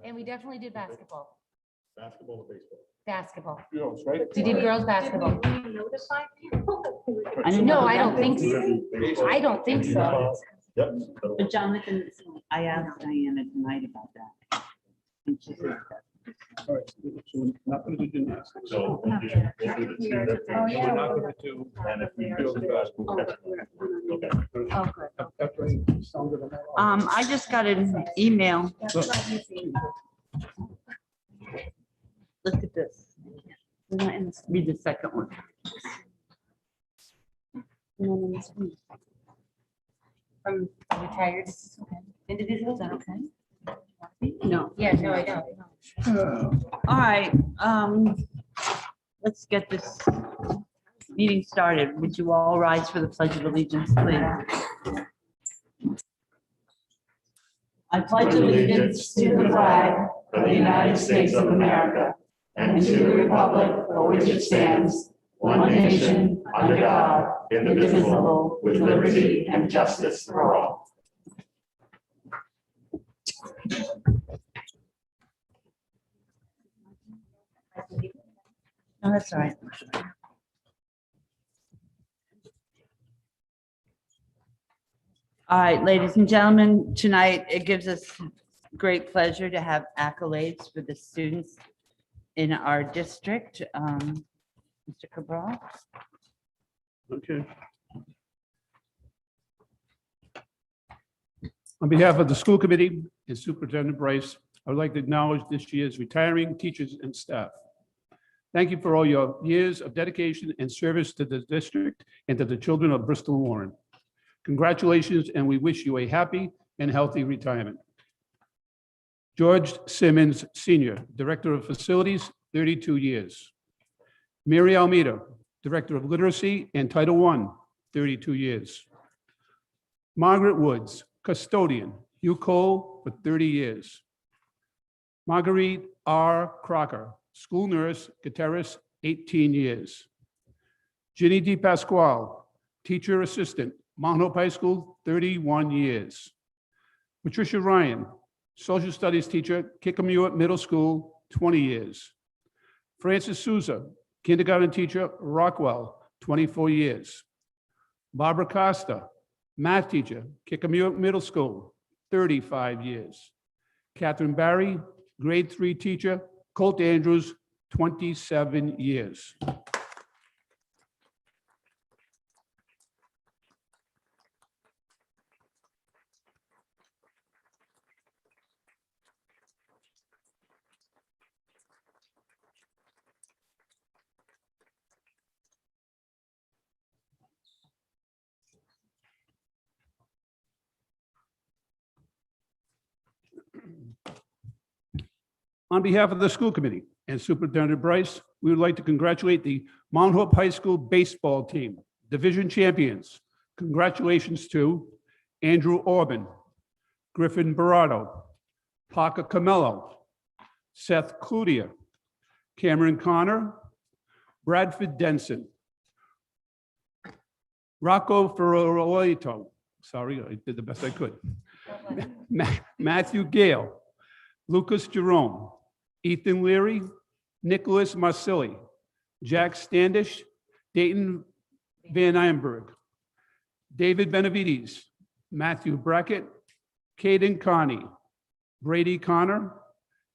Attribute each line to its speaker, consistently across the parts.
Speaker 1: And we definitely did basketball.
Speaker 2: Basketball or baseball?
Speaker 1: Basketball.
Speaker 3: Girls, right?
Speaker 1: We did girls basketball.
Speaker 4: Notify people?
Speaker 1: No, I don't think so. I don't think so.
Speaker 2: Yep.
Speaker 5: But Jonathan, I asked Diana tonight about that. And she said that.
Speaker 3: All right, so we're not gonna do gymnastics.
Speaker 2: So we'll do the cheerleader,
Speaker 1: Oh, yeah.
Speaker 3: We're not gonna do
Speaker 2: and if we
Speaker 3: girls and basketball.
Speaker 2: Okay.
Speaker 1: Oh, good.
Speaker 3: That's right. Sound good on that?
Speaker 5: I just got an email. Look at this. Read the second one.
Speaker 1: From retired individuals, is that okay?
Speaker 5: No.
Speaker 1: Yeah, no, I don't.
Speaker 5: All right, let's get this meeting started. Would you all rise for the Pledge of Allegiance, please? I pledge allegiance to the flag of the United States of America and to the republic for which it stands, one nation, under God, indivisible, with liberty and justice for all. No, that's all right. All right, ladies and gentlemen, tonight it gives us great pleasure to have accolades for the students in our district. Mr. Cabral.
Speaker 3: Okay. On behalf of the school committee and Superintendent Bryce, I would like to acknowledge this year's retiring teachers and staff. Thank you for all your years of dedication and service to the district and to the children of Bristol and Warren. Congratulations, and we wish you a happy and healthy retirement. George Simmons, Senior, Director of Facilities, 32 years. Mary Almeida, Director of Literacy and Title I, 32 years. Margaret Woods, Custodian, Hugh Cole, for 30 years. Marguerite R. Crocker, School Nurse, Gutierrez, 18 years. Ginny D. Pasquale, Teacher Assistant, Mount Hope High School, 31 years. Patricia Ryan, Social Studies Teacher, Kickamuit Middle School, 20 years. Francis Souza, Kindergarten Teacher, Rockwell, 24 years. Barbara Costa, Math Teacher, Kickamuit Middle School, 35 years. Catherine Barry, Grade 3 Teacher, Colt Andrews, 27 years. On behalf of the school committee and Superintendent Bryce, we would like to congratulate the Mount Hope High School baseball team, division champions. Congratulations to Andrew Orban, Griffin Barato, Parker Camello, Seth Cludier, Cameron Connor, Bradford Denson, Rocco Ferrolito, sorry, I did the best I could, Matthew Gale, Lucas Jerome, Ethan Leary, Nicholas Marsili, Jack Standish, Dayton Van Einberg, David Benavides, Matthew Brackett, Caden Carney, Brady Connor,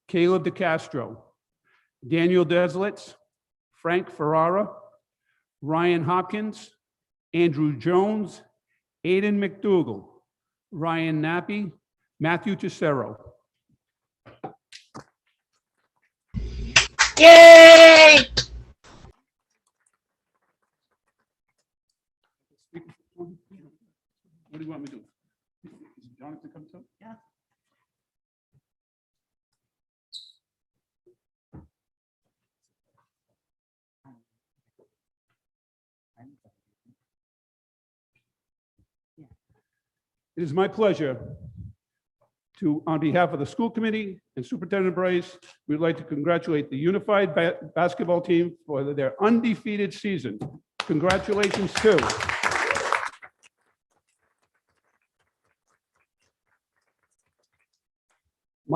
Speaker 3: Caleb DeCastro, Daniel Deslitz, Frank Ferrara, Ryan Hopkins, Andrew Jones, Aiden McDougall, Ryan Nappy, Matthew Tesoro.
Speaker 4: Yay!
Speaker 3: What do you want me to do? Is Jonathan come to?
Speaker 5: Yeah.
Speaker 3: It is my pleasure to, on behalf of the school committee and Superintendent Bryce, we'd like to congratulate the unified basketball team for their undefeated season. Congratulations too.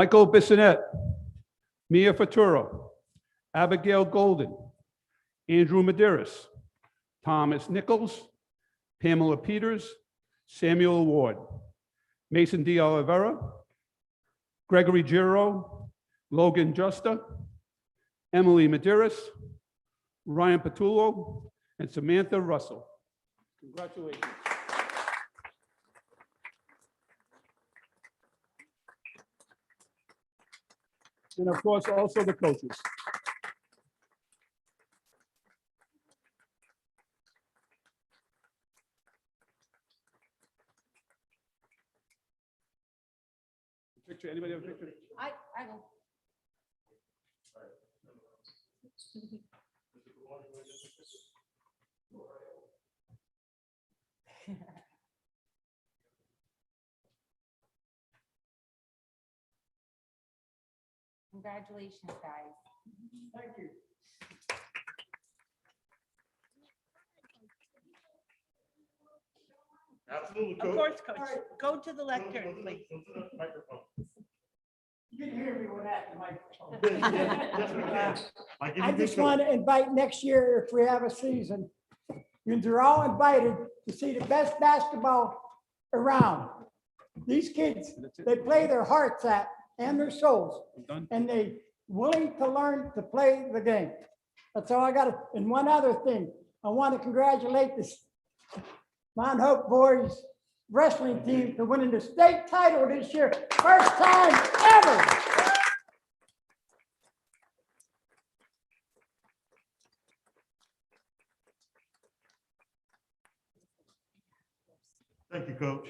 Speaker 3: Michael Bissonette, Mia Faturo, Abigail Golden, Andrew Maderas, Thomas Nichols, Pamela Peters, Samuel Ward, Mason D. Oliveira, Gregory Giro, Logan Justa, Emily Maderas, Ryan Patullo, and Samantha Russell. Congratulations. And of course, also the coaches. Picture, anybody have a picture?
Speaker 1: I will. Congratulations, guys.
Speaker 3: Thank you.
Speaker 2: Absolutely.
Speaker 5: Of course, Coach. Go to the lectern, please.
Speaker 3: You can hear me with that microphone.
Speaker 6: I just want to invite next year, if we have a season, you're all invited to see the best basketball around. These kids, they play their hearts out and their souls,
Speaker 3: Done.
Speaker 6: and they willing to learn to play the game. That's all I got. And one other thing, I want to congratulate this Mount Hope boys wrestling team for winning the state title this year. First time ever.
Speaker 2: Thank you, Coach.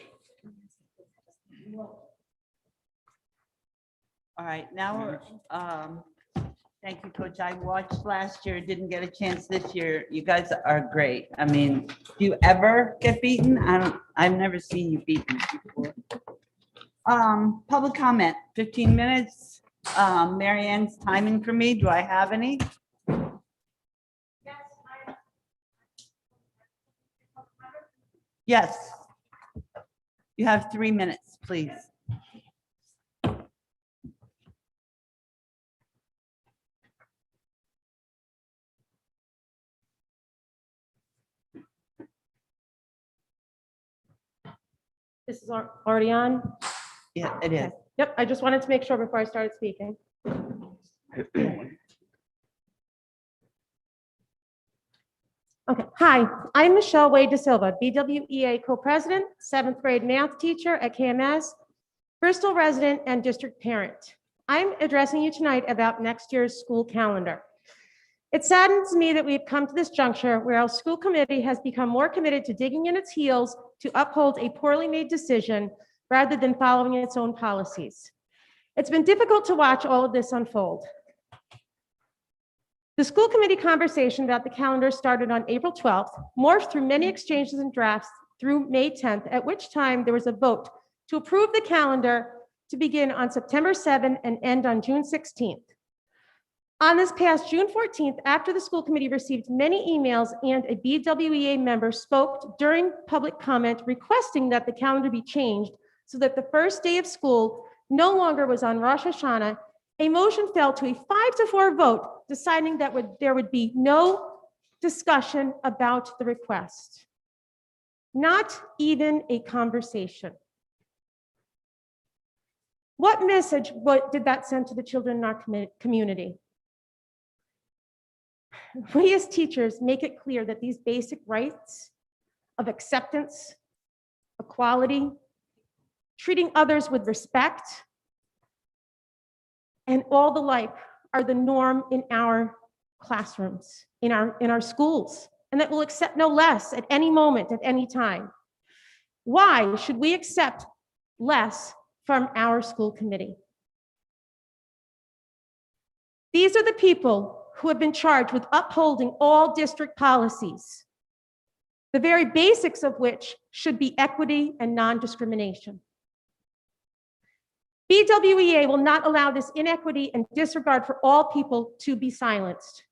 Speaker 5: All right, now we're, thank you, Coach. I watched last year, didn't get a chance this year. You guys are great. I mean, do you ever get beaten? I've never seen you beaten before. Public comment, 15 minutes. Mary Ann's timing for me. Do I have any? Yes. You have 3 minutes, please.
Speaker 7: This is already on?
Speaker 5: Yeah, it is.
Speaker 7: Yep, I just wanted to make sure before I started speaking. Okay, hi, I'm Michelle Wade Da Silva, BWEA co-president, 7th grade math teacher at KMS, Bristol resident and district parent. I'm addressing you tonight about next year's school calendar. It saddens me that we've come to this juncture where our school committee has become more committed to digging in its heels to uphold a poorly made decision rather than following its own policies. It's been difficult to watch all of this unfold. The school committee conversation about the calendar started on April 12th, morphed through many exchanges and drafts through May 10th, at which time there was a vote to approve the calendar to begin on September 7th and end on June 16th. On this past June 14th, after the school committee received many emails and a BWEA member spoke during public comment requesting that the calendar be changed so that the first day of school no longer was on Rosh Hashanah, a motion fell to a 5-4 vote, deciding that there would be no discussion about the request. Not even a conversation. What message did that send to the children in our community? We as teachers make it clear that these basic rights of acceptance, equality, treating others with respect, and all the like are the norm in our classrooms, in our schools, and that we'll accept no less at any moment, at any time. Why should we accept less from our school committee? These are the people who have been charged with upholding all district policies, the very basics of which should be equity and non-discrimination. BWEA will not allow this inequity and disregard for all people to be silenced.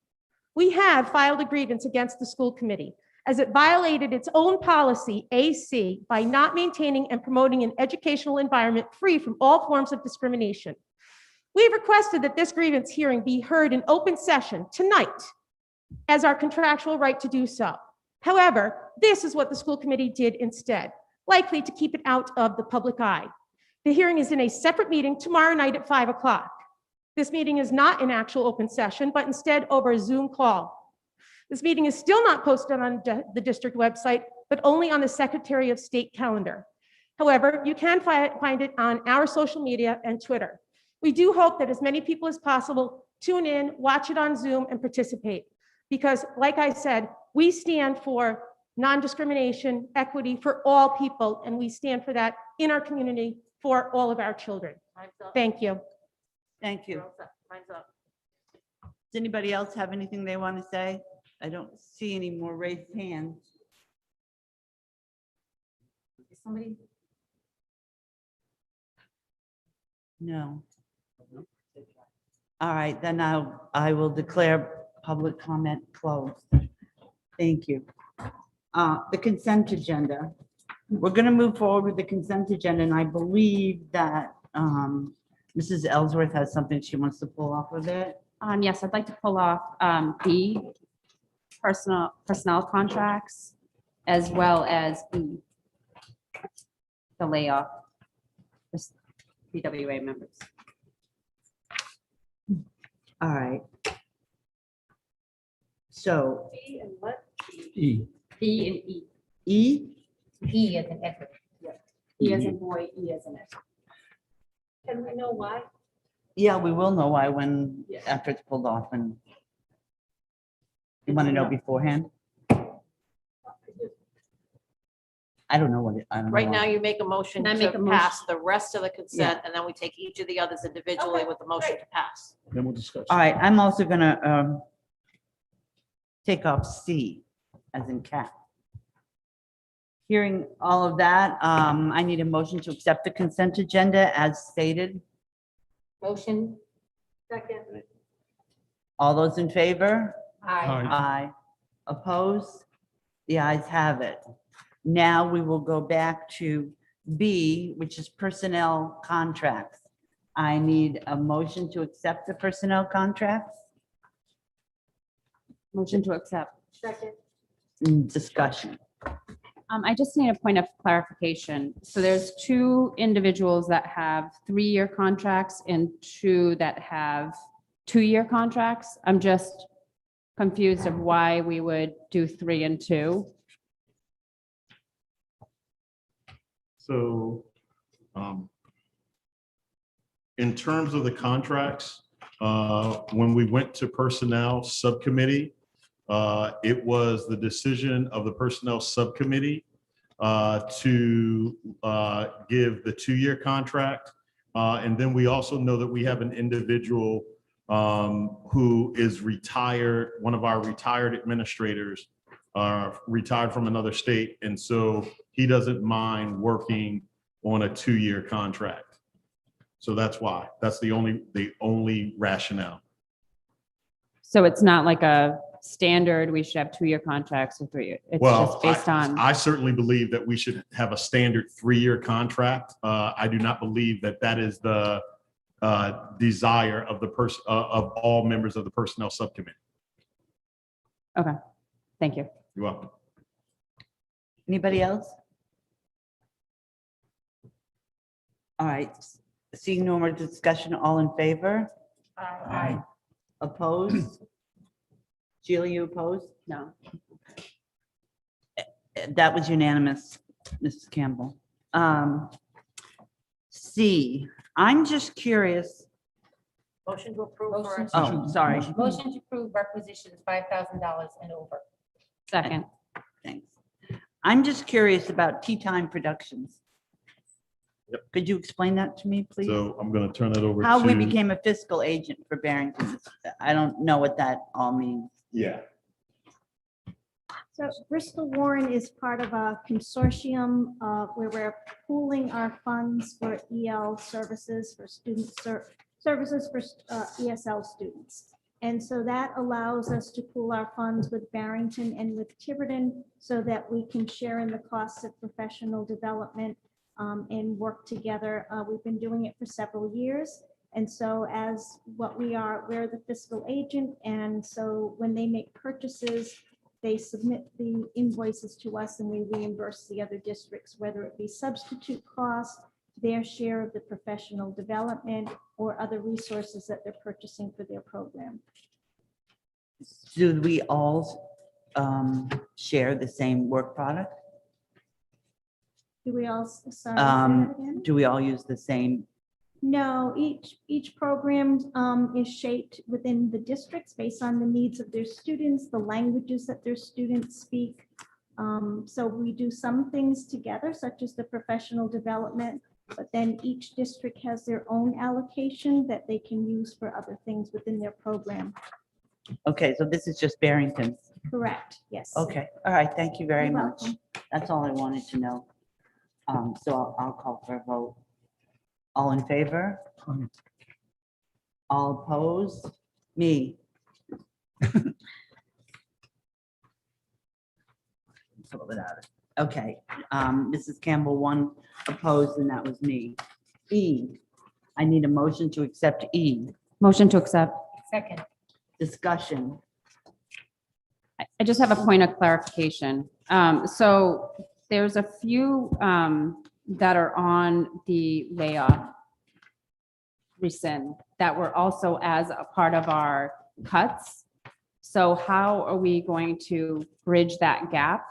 Speaker 7: We have filed a grievance against the school committee as it violated its own policy, AC, by not maintaining and promoting an educational environment free from all forms of discrimination. We've requested that this grievance hearing be heard in open session tonight as our contractual right to do so. However, this is what the school committee did instead, likely to keep it out of the public eye. The hearing is in a separate meeting tomorrow night at 5 o'clock. This meeting is not an actual open session, but instead over a Zoom call. This meeting is still not posted on the district website, but only on the Secretary of State calendar. However, you can find it on our social media and Twitter. We do hope that as many people as possible tune in, watch it on Zoom, and participate. Because, like I said, we stand for non-discrimination, equity for all people, and we stand for that in our community for all of our children. Thank you.
Speaker 5: Thank you. Does anybody else have anything they want to say? I don't see any more raised hands.
Speaker 1: Somebody,
Speaker 5: No. All right, then I will declare public comment closed. Thank you. The consent agenda. We're going to move forward with the consent agenda, and I believe that Mrs. Ellsworth has something she wants to pull off of it.
Speaker 8: Yes, I'd like to pull off B, personnel contracts, as well as E, the layoff, for PWA members.
Speaker 5: All right. So
Speaker 4: B and what?
Speaker 3: E.
Speaker 8: B and E.
Speaker 5: E,
Speaker 1: E as an equity.
Speaker 8: E as in boy, E as in it.
Speaker 4: Can we know why?
Speaker 5: yeah, we will know why when, after it's pulled off, and you want to know beforehand? I don't know what it, I don't know.
Speaker 4: Right now,
Speaker 5: why.
Speaker 4: you make a motion
Speaker 8: I make
Speaker 4: to
Speaker 8: a motion.
Speaker 4: pass the rest of the consent, and then we take each of the others individually with the motion to pass.
Speaker 3: Then we'll discuss.
Speaker 5: All right, I'm also gonna take off C as in cat. Hearing all of that, I need a motion to accept the consent agenda as stated.
Speaker 1: Motion,
Speaker 4: Second.
Speaker 5: All those in favor?
Speaker 1: aye.
Speaker 5: Aye. Opposed? The ayes have it. Now we will go back to B, which is personnel contracts. I need a motion to accept the personnel contracts.
Speaker 8: Motion to accept.
Speaker 4: Second.
Speaker 5: Discussion.
Speaker 8: I just need a point of clarification. So there's two individuals that have 3-year contracts and 2 that have 2-year contracts. I'm just confused of why we would do 3 and 2.
Speaker 2: So, in terms of the contracts, when we went to personnel subcommittee, it was the decision of the personnel subcommittee to give the 2-year contract. And then we also know that we have an individual who is retired, one of our retired administrators, retired from another state. And so he doesn't mind working on a 2-year contract. So that's why, that's the only rationale.
Speaker 8: So it's not like a standard, we should have 2-year contracts or 3-year. It's
Speaker 2: Well,
Speaker 8: just based on,
Speaker 2: I certainly believe that we should have a standard 3-year contract. I do not believe that that is the desire of of all members of the personnel subcommittee.
Speaker 8: okay, thank you.
Speaker 2: You're welcome.
Speaker 5: Anybody else? All right, seeing no more discussion, all in favor?
Speaker 1: Aye.
Speaker 5: Opposed? Sheila, you opposed?
Speaker 8: No.
Speaker 5: That was unanimous, Mrs. Campbell. C, I'm just curious.
Speaker 4: Motion to approve.
Speaker 1: Motion.
Speaker 4: for-
Speaker 5: Oh, sorry.
Speaker 1: Motion to approve requisitions $5,000 and over.
Speaker 8: Second.
Speaker 5: Thanks. I'm just curious about Tea Time Productions.
Speaker 2: Yep.
Speaker 5: Could you explain that to me, please?
Speaker 2: So I'm going to turn it over to.
Speaker 5: How we became a fiscal agent for Barrington. I don't know what that all means.
Speaker 2: Yeah.
Speaker 9: So Bristol Warren is part of a consortium where we're pooling our funds for EL services for services for ESL students. And so that allows us to pool our funds with Barrington and with Tiverton so that we can share in the costs of professional development and work together. We've been doing it for several years. And so as we're the fiscal agent, and so when they make purchases, they submit the invoices to us and we reimburse the other districts, whether it be substitute costs, their share of the professional development, or other resources that they're purchasing for their program.
Speaker 5: Do we all share the same work product?
Speaker 9: Do we all, sorry, say that again?
Speaker 5: Do we all use the same?
Speaker 9: No, each program is shaped within the districts based on the needs of their students, the languages that their students speak. So we do some things together, such as the professional development, but then each district has their own allocation that they can use for other things within their program.
Speaker 5: Okay, so this is just Barrington's.
Speaker 9: Correct, yes.
Speaker 5: Okay, all right, thank you very
Speaker 9: You're
Speaker 5: much.
Speaker 9: welcome.
Speaker 5: That's all I wanted to know. So I'll call for a vote. All in favor? All opposed? Me. Okay, Mrs. Campbell, one opposed, and that was me. E, I need a motion to accept E.
Speaker 8: Motion to accept.
Speaker 1: Second.
Speaker 5: Discussion.
Speaker 8: I just have a point of clarification. So there's a few that are on the layoff rescind that were also as a part of our cuts. So how are we going to bridge that gap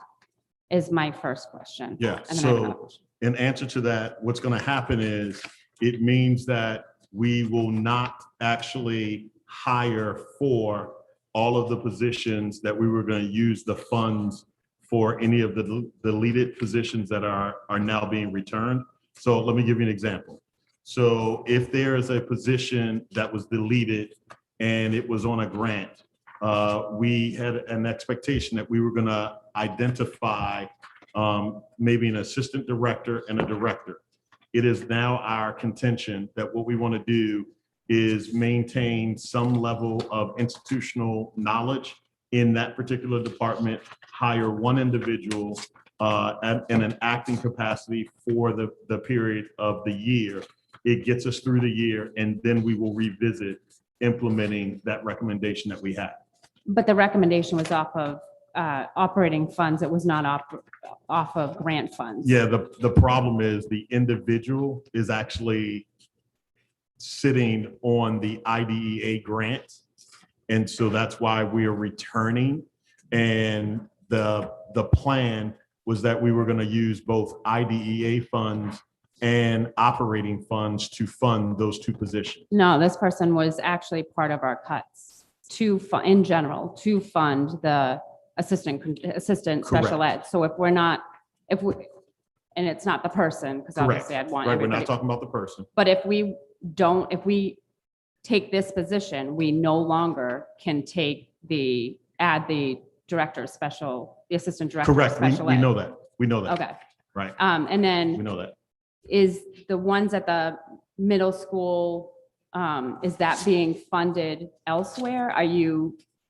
Speaker 8: is my first question.
Speaker 2: Yeah,
Speaker 8: And then I have another
Speaker 2: so
Speaker 8: question.
Speaker 2: in answer to that, what's going to happen is it means that we will not actually hire for all of the positions that we were going to use the funds for any of the deleted positions that are now being returned. So let me give you an example. So if there is a position that was deleted and it was on a grant, we had an expectation that we were going to identify maybe an assistant director and a director. It is now our contention that what we want to do is maintain some level of institutional knowledge in that particular department, hire one individual in an acting capacity for the period of the year. It gets us through the year, and then we will revisit implementing that recommendation that we had.
Speaker 8: But the recommendation was off of operating funds. It was not off of grant funds.
Speaker 2: Yeah, the problem is the individual is actually sitting on the IDEA grant. And so that's why we are returning. And the plan was that we were going to use both IDEA funds and operating funds to fund those two positions.
Speaker 8: No, this person was actually part of our cuts in general, to fund the assistant special ed. So if we, and it's not the person, because obviously I'd want
Speaker 2: Right, we're
Speaker 8: everybody.
Speaker 2: not talking about the person.
Speaker 8: But if we take this position, we no longer can add the assistant director of
Speaker 2: Correct,
Speaker 8: special
Speaker 2: we
Speaker 8: ed.
Speaker 2: know that, we know that.
Speaker 8: Okay.
Speaker 2: Right,
Speaker 8: And
Speaker 2: we
Speaker 8: then
Speaker 2: know that.
Speaker 8: is the ones at the middle school, is that being funded elsewhere?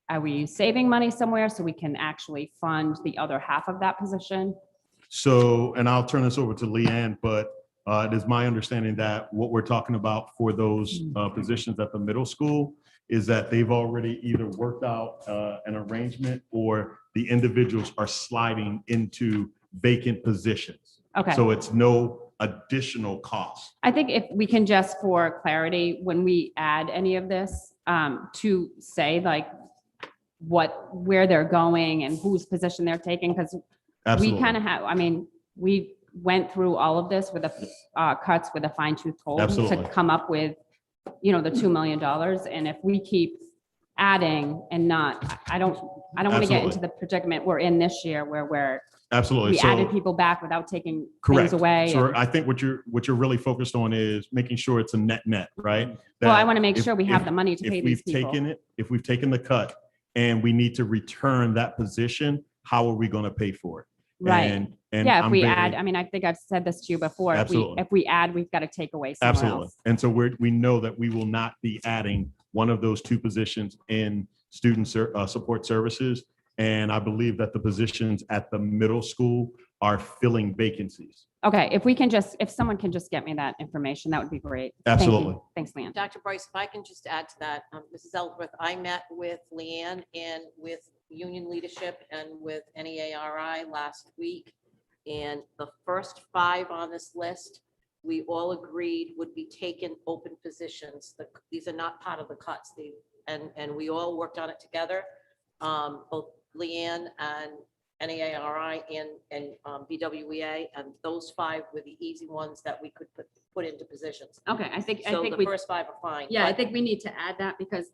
Speaker 8: Are we saving money somewhere so we can actually fund the other half of that position?
Speaker 2: So, and I'll turn this over to Leanne, but it is my understanding that what we're talking about for those positions at the middle school is that they've already either worked out an arrangement or the individuals are sliding into vacant positions.
Speaker 8: Okay.
Speaker 2: So it's no additional cost.
Speaker 8: I think if we can just, for clarity, when we add any of this, to say like where they're going and whose position they're taking, because we
Speaker 2: Absolutely.
Speaker 8: kind of have, we went through all of this with cuts with a fine tooth comb
Speaker 2: Absolutely.
Speaker 8: to come up with, the $2 million. And if we keep adding and not, I don't want to get
Speaker 2: Absolutely.
Speaker 8: into the predicament we're in this year where
Speaker 2: Absolutely.
Speaker 8: we
Speaker 2: So-
Speaker 8: added people back without taking
Speaker 2: Correct.
Speaker 8: things away.
Speaker 2: So I think what you're really focused on is making sure it's a net, right?
Speaker 8: Well, I
Speaker 2: That
Speaker 8: want to make
Speaker 2: if-
Speaker 8: sure we have
Speaker 2: if-
Speaker 8: the money to pay these people.
Speaker 2: If we've taken the cut and we need to return that position, how are we going to pay for it?
Speaker 8: Right.
Speaker 2: And
Speaker 8: Yeah, if
Speaker 2: I'm
Speaker 8: we
Speaker 2: very-
Speaker 8: add, I think I've said this to you before.
Speaker 2: Absolutely.
Speaker 8: If we add, we've got to take away somewhere
Speaker 2: Absolutely.
Speaker 8: else.
Speaker 2: And so we know that we will not be adding one of those two positions in student support services. And I believe that the positions at the middle school are filling vacancies.
Speaker 8: Okay, if someone can just get me that information, that would be great. Thank you.
Speaker 2: Absolutely.
Speaker 8: Thanks, Leanne.
Speaker 4: Dr. Bryce, if I can just add to that, Mrs. Ellsworth, I met with Leanne and with union leadership and with NEARI last week. And the first 5 on this list, we all agreed would be taken open positions. These are not part of the cuts. And we all worked on it together. Both Leanne and NEARI and BWEA, and those 5 were the easy ones that we could put into positions.
Speaker 8: Okay, I think
Speaker 4: So the
Speaker 8: we,
Speaker 4: first 5 are fine.
Speaker 8: yeah, I
Speaker 4: but-
Speaker 8: think we need to add that because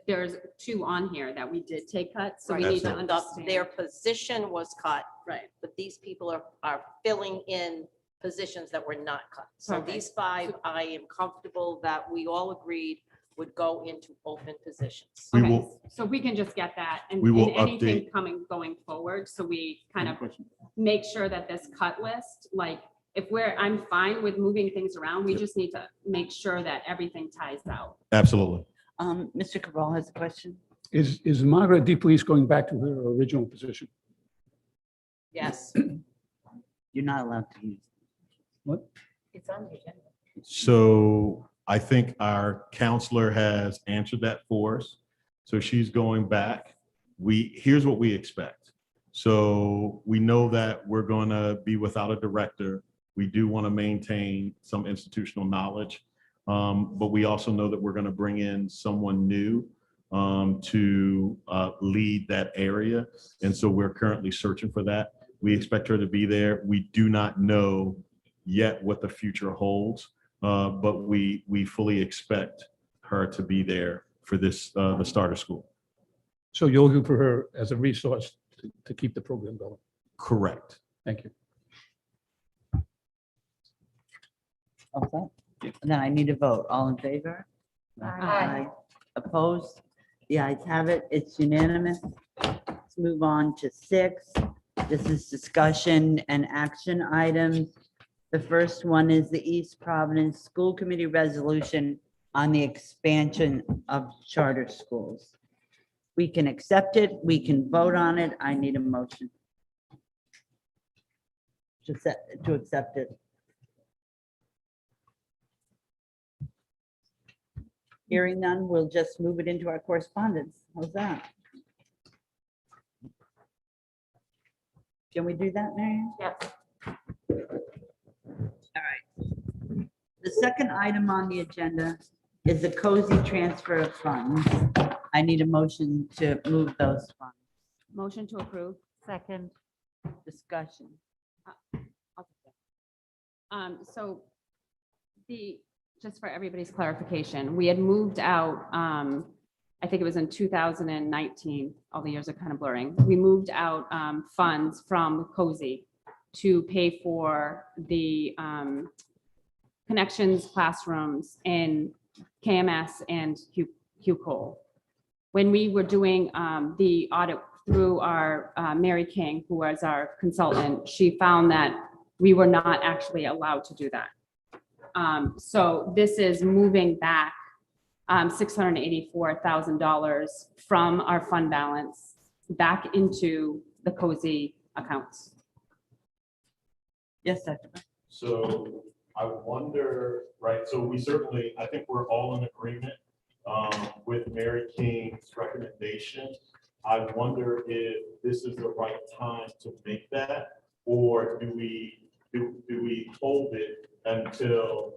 Speaker 8: there's 2 on here that we did take cuts, so we
Speaker 4: Right.
Speaker 8: need to
Speaker 2: Absolutely.
Speaker 8: understand.
Speaker 4: Their position was cut,
Speaker 8: Right,
Speaker 4: but these people are filling in positions that were not cut. So
Speaker 8: Perfect.
Speaker 4: these 5, I am comfortable that we all agreed would go into open positions.
Speaker 2: We
Speaker 8: okay,
Speaker 2: will,
Speaker 8: so we can just get that and
Speaker 2: We will
Speaker 8: anything
Speaker 2: update.
Speaker 8: going forward, so we kind of make sure that this cut list, like, I'm fine with moving things around, we
Speaker 2: Yep.
Speaker 8: just need to make sure that everything ties out.
Speaker 2: absolutely.
Speaker 5: Mr. Cabral has a question.
Speaker 3: Is Margaret DePolice going back to her original position?
Speaker 4: Yes.
Speaker 5: You're not allowed to use.
Speaker 1: It's on the agenda.
Speaker 2: So I think our counselor has answered that for us. So she's going back. Here's what we expect. So we know that we're going to be without a director. We do want to maintain some institutional knowledge. But we also know that we're going to bring in someone new to lead that area. And so we're currently searching for that. We expect her to be there. We do not know yet what the future holds, but we fully expect her to be there for this, the start of school.
Speaker 3: So you're looking for her as a resource to keep the program going.
Speaker 2: Correct.
Speaker 3: Thank you.
Speaker 5: Okay. And then I need a vote. All in favor?
Speaker 1: Aye.
Speaker 5: Opposed? The ayes have it. It's unanimous. Let's move on to 6. This is discussion and action items. The first one is the East Providence School Committee resolution on the expansion of charter schools. We can accept it. We can vote on it. I need a motion to accept it. Hearing none, we'll just move it into our correspondence. How's that? Can we do that, Marion?
Speaker 4: Yes.
Speaker 5: All right. The second item on the agenda is the cozy transfer of funds. I need a motion to move those funds.
Speaker 8: Motion to approve.
Speaker 1: Second.
Speaker 5: Discussion.
Speaker 8: So just for everybody's clarification, we had moved out, I think it was in 2019, all the years are kind of blurring. We moved out funds from COSI to pay for the connections classrooms in KMS and Hugh Cole. When we were doing the audit through our Mary King, who was our consultant, she found that we were not actually allowed to do that. So this is moving back $684,000 from our fund balance back into the COSI accounts.
Speaker 5: Yes, Dr.
Speaker 2: So I wonder, right, so we certainly, I think we're all in agreement with Mary King's recommendation. I wonder if this is the right time to make that, or do we hold it until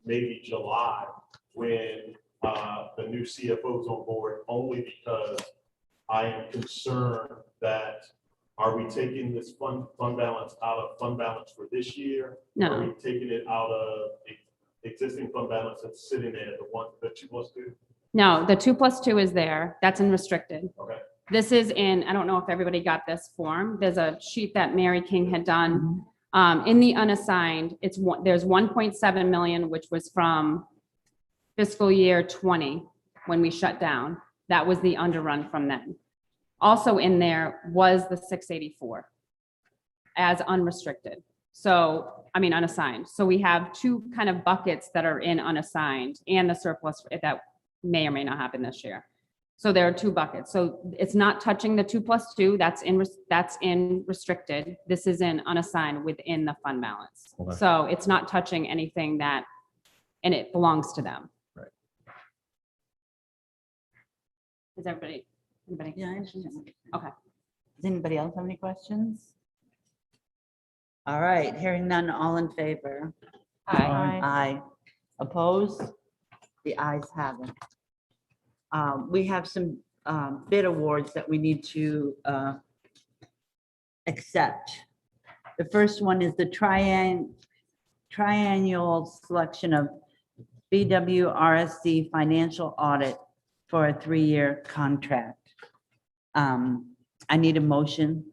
Speaker 2: maybe July when the new CFO is on board, only because I am concerned that are we taking this fund balance out of fund balance for this year?
Speaker 8: No.
Speaker 2: Are we taking it out of existing fund balance that's sitting there, the 2+2?
Speaker 8: No, the 2+2 is there. That's in restricted.
Speaker 2: Okay.
Speaker 8: This is in, I don't know if everybody got this form. There's a sheet that Mary King had done. In the unassigned, there's 1.7 million, which was from fiscal year 20, when we shut down. That was the underrun from then. Also in there was the 684 as unrestricted. So, I mean, unassigned. So we have 2 kind of buckets that are in unassigned and the surplus that may or may not happen this year. So there are two buckets. So it's not touching the 2+2, that's in restricted. This is in unassigned within the fund balance.
Speaker 2: Okay.
Speaker 8: So it's not touching anything that, and it belongs to them.
Speaker 2: Right.
Speaker 8: Is anybody?
Speaker 5: Yeah, I understand.
Speaker 8: Okay.
Speaker 5: Does anybody else have any questions? All right, hearing none, all in favor?
Speaker 7: Aye.
Speaker 5: Aye. Opposed? The ayes have it. We have some bid awards that we need to accept. The first one is the triennial selection of BWRSC financial audit for a 3-year contract. I need a motion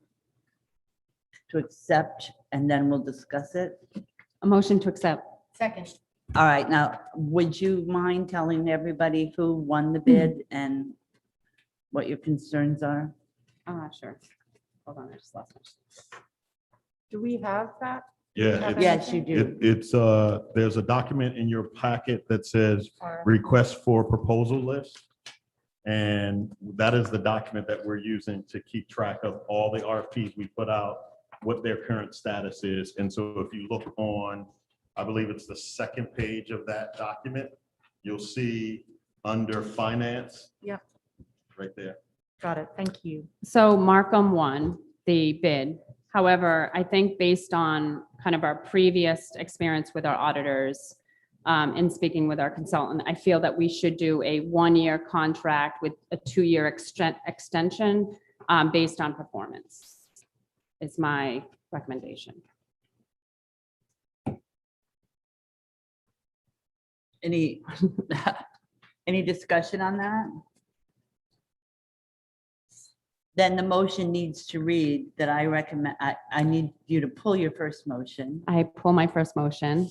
Speaker 5: to accept, and then we'll discuss it.
Speaker 8: A motion to accept.
Speaker 1: Second.
Speaker 5: All right, now, would you mind telling everybody who won the bid and what your concerns are?
Speaker 8: Sure. Hold on, I just lost my.
Speaker 7: Do we have that?
Speaker 2: Yeah. it's-
Speaker 5: Yes, you do.
Speaker 2: It's, there's a document in your packet that says request for proposal list. And that is the document that we're using to keep track of all the RFPs we put out, what their current status is. And so if you look on, I believe it's the second page of that document, you'll see under finance.
Speaker 7: Yep.
Speaker 2: Right there.
Speaker 7: Got it. Thank you.
Speaker 8: So Markham won the bid. However, I think based on kind of our previous experience with our auditors, in speaking with our consultant, I feel that we should do a 1-year contract with a 2-year extension based on performance. Is my recommendation.
Speaker 5: Any discussion on that? Then the motion needs to read that I recommend, I need you to pull your first motion,
Speaker 8: I pull my first motion.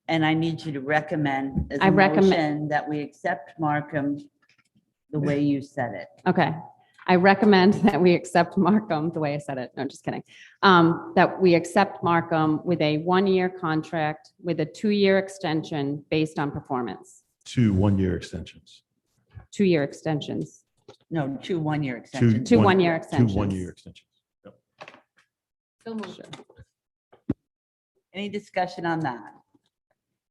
Speaker 5: and I need you to recommend as
Speaker 8: I
Speaker 5: a
Speaker 8: recommend-
Speaker 5: motion that we accept Markham the way you said it.
Speaker 8: Okay. I recommend that we accept Markham, the way I said it, no, just kidding. That we accept Markham with a 1-year contract with a 2-year extension based on performance.
Speaker 2: 2 1-year extensions.
Speaker 8: 2-year extensions,
Speaker 5: No, 2 1-year extensions.
Speaker 8: 2 1-year
Speaker 2: 2
Speaker 8: extensions.
Speaker 2: 1-year extensions. Yep.
Speaker 4: So moved.
Speaker 8: Sure.
Speaker 5: Any discussion on that?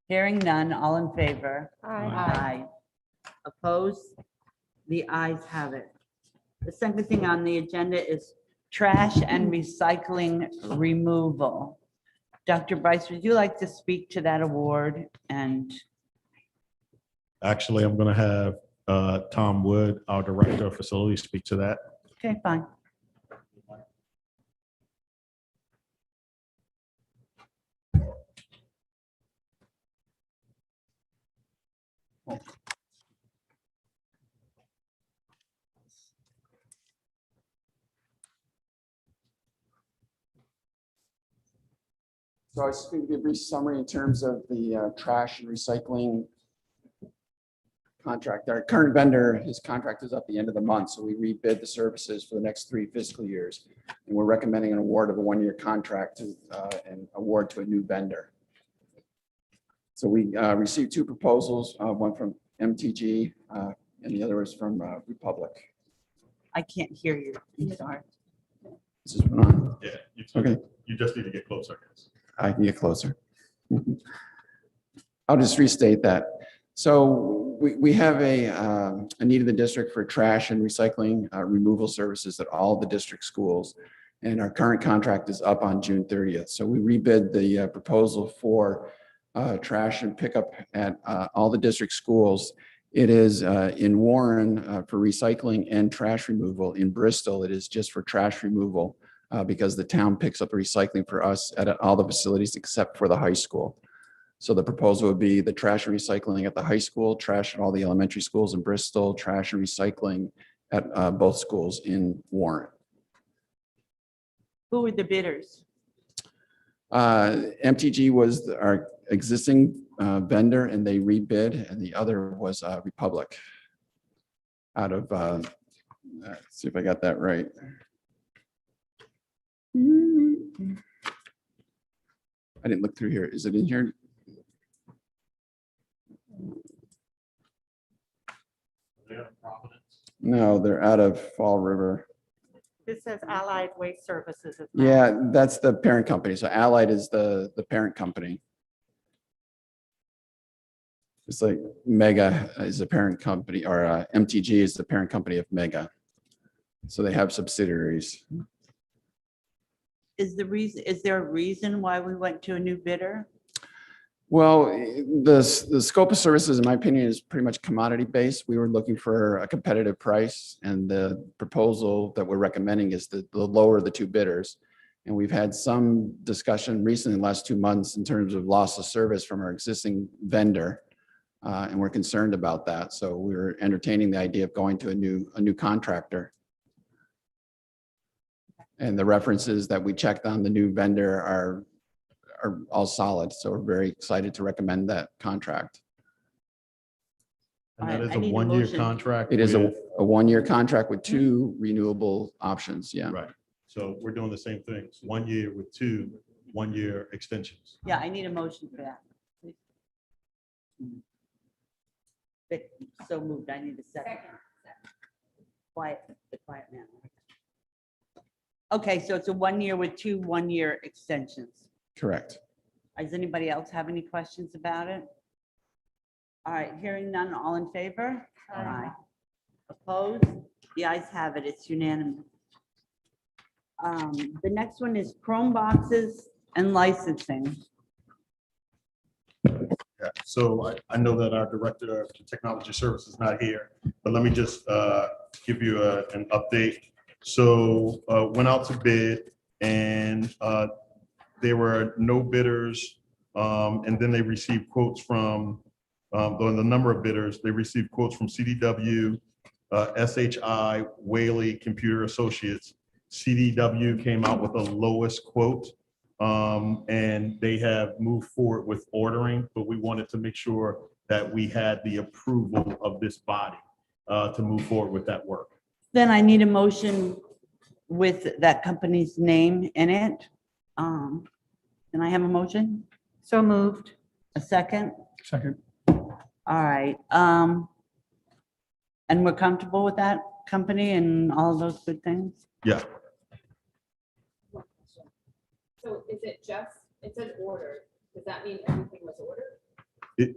Speaker 5: Hearing none, all in favor?
Speaker 7: Aye.
Speaker 5: Opposed? The ayes have it. The second thing on the agenda is trash and recycling removal. Dr. Bryce, would you like to speak to that award? And
Speaker 2: Actually, I'm going to have Tom Wood, our Director of Facilities, speak to that.
Speaker 5: okay, fine.
Speaker 10: So I was just going to give a brief summary in terms of the trash and recycling contract. Our current vendor, his contract is up the end of the month, so we rebid the services for the next 3 fiscal years. And we're recommending an award of a 1-year contract to and award to a new vendor. So we received 2 proposals, one from MTG and the other was from Republic.
Speaker 5: I can't hear you. I'm sorry.
Speaker 10: This is on.
Speaker 2: Yeah.
Speaker 10: Okay.
Speaker 2: You just need to get closer.
Speaker 10: I can get closer. I'll just restate that. So we have a need in the district for trash and recycling removal services at all the district schools. And our current contract is up on June 30th. So we rebid the proposal for trash and pickup at all the district schools. It is in Warren for recycling and trash removal. In Bristol, it is just for trash removal. Because the town picks up the recycling for us at all the facilities except for the high school. So the proposal would be the trash and recycling at the high school, trash at all the elementary schools in Bristol, trash and recycling at both schools in Warren.
Speaker 5: Who were the bidders?
Speaker 10: MTG was our existing vendor and they rebid, and the other was Republic out of, let's see if I got that right. I didn't look through here. Is it in here? No, they're out of Fall River.
Speaker 5: This says Allied Waste Services. It's not.
Speaker 10: Yeah, that's the parent company. So Allied is the parent company. It's like Mega is a parent company, or MTG is the parent company of Mega. So they have subsidiaries.
Speaker 5: Is there a reason why we went to a new bidder?
Speaker 10: Well, the scope of services, in my opinion, is pretty much commodity based. We were looking for a competitive price, and the proposal that we're recommending is the lower of the two bidders. And we've had some discussion recently in the last 2 months in terms of loss of service from our existing vendor. And we're concerned about that. So we're entertaining the idea of going to a new contractor. And the references that we checked on the new vendor are all solid. So we're very excited to recommend that contract.
Speaker 2: And that is
Speaker 5: I
Speaker 2: a
Speaker 5: need a
Speaker 2: one-year
Speaker 5: motion.
Speaker 2: contract.
Speaker 10: It is
Speaker 2: with-
Speaker 10: a 1-year contract with 2 renewable options. Yeah.
Speaker 2: Right. So we're doing the same thing. It's 1 year with 2 one-year extensions.
Speaker 5: Yeah, I need a motion for that. please. Vic, so moved. I need a second. Quiet, the quiet man. Okay, so it's a 1 year with 2 one-year extensions.
Speaker 10: Correct.
Speaker 5: Does anybody else have any questions about it? All right, hearing none, all in favor? Aye. Opposed? The ayes have it. It's unanimous. The next one is Chrome boxes and licensing.
Speaker 2: Yeah. So I know that our Director of Technology Services is not here, but let me just give you an update. So went out to bid, and there were no bidders. And then they received quotes from, the number of bidders, they received quotes from CDW, SHI, Whaley Computer Associates. CDW came out with the lowest quote, and they have moved forward with ordering, but we wanted to make sure that we had the approval of this body to move forward with that work.
Speaker 5: Then I need a motion with that company's name in it. Can I have a motion?
Speaker 1: So moved.
Speaker 5: A second?
Speaker 3: Second.
Speaker 5: All right. And we're comfortable with that company and all those good things?
Speaker 2: Yeah.
Speaker 11: So is it just, it says ordered, does that mean everything was ordered?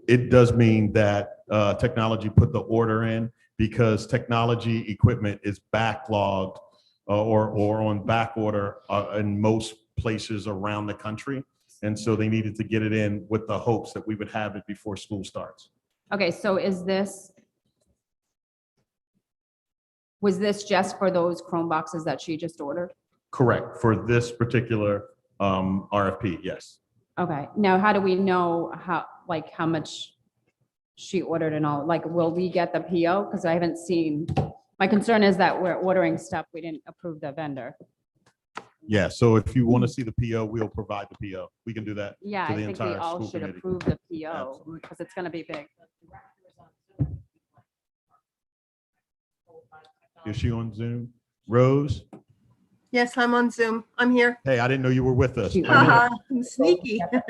Speaker 2: It does mean that technology put the order in because technology equipment is backlogged or on back order in most places around the country. And so they needed to get it in with the hopes that we would have it before school starts.
Speaker 8: Okay, so was this just for those Chrome boxes that she just ordered?
Speaker 2: Correct. For this particular RFP, yes.
Speaker 8: Okay, now how do we know how much she ordered and all? Like, will we get the PO? Because I haven't seen, my concern is that we're ordering stuff, we didn't approve the vendor.
Speaker 2: Yeah. So if you want to see the PO, we'll provide the PO. We can do that.
Speaker 8: Yeah,
Speaker 2: To
Speaker 8: I
Speaker 2: the
Speaker 8: think we
Speaker 2: entire
Speaker 8: all
Speaker 2: school
Speaker 8: should
Speaker 2: committee.
Speaker 8: approve the PO
Speaker 2: Absolutely.
Speaker 8: because it's gonna be big.
Speaker 2: Is she on Zoom? Rose?
Speaker 12: Yes, I'm on Zoom. I'm here.
Speaker 2: Hey, I didn't know you were with us.
Speaker 8: She-
Speaker 12: Haha, I'm sneaky.
Speaker 8: I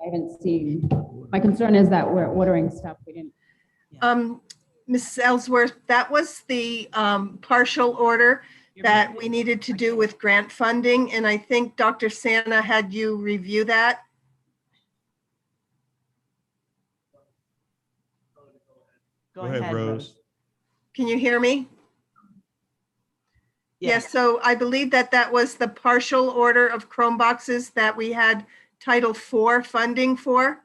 Speaker 8: haven't seen, my concern is that we're ordering stuff, we didn't.
Speaker 12: Mrs. Ellsworth, that was the partial order that we needed to do with grant funding, and I think Dr. Santa had you review that.
Speaker 2: Go ahead, Rose.
Speaker 12: Can you hear me? Yes, so I believe that that was the partial order of Chrome boxes that we had Title IV funding for.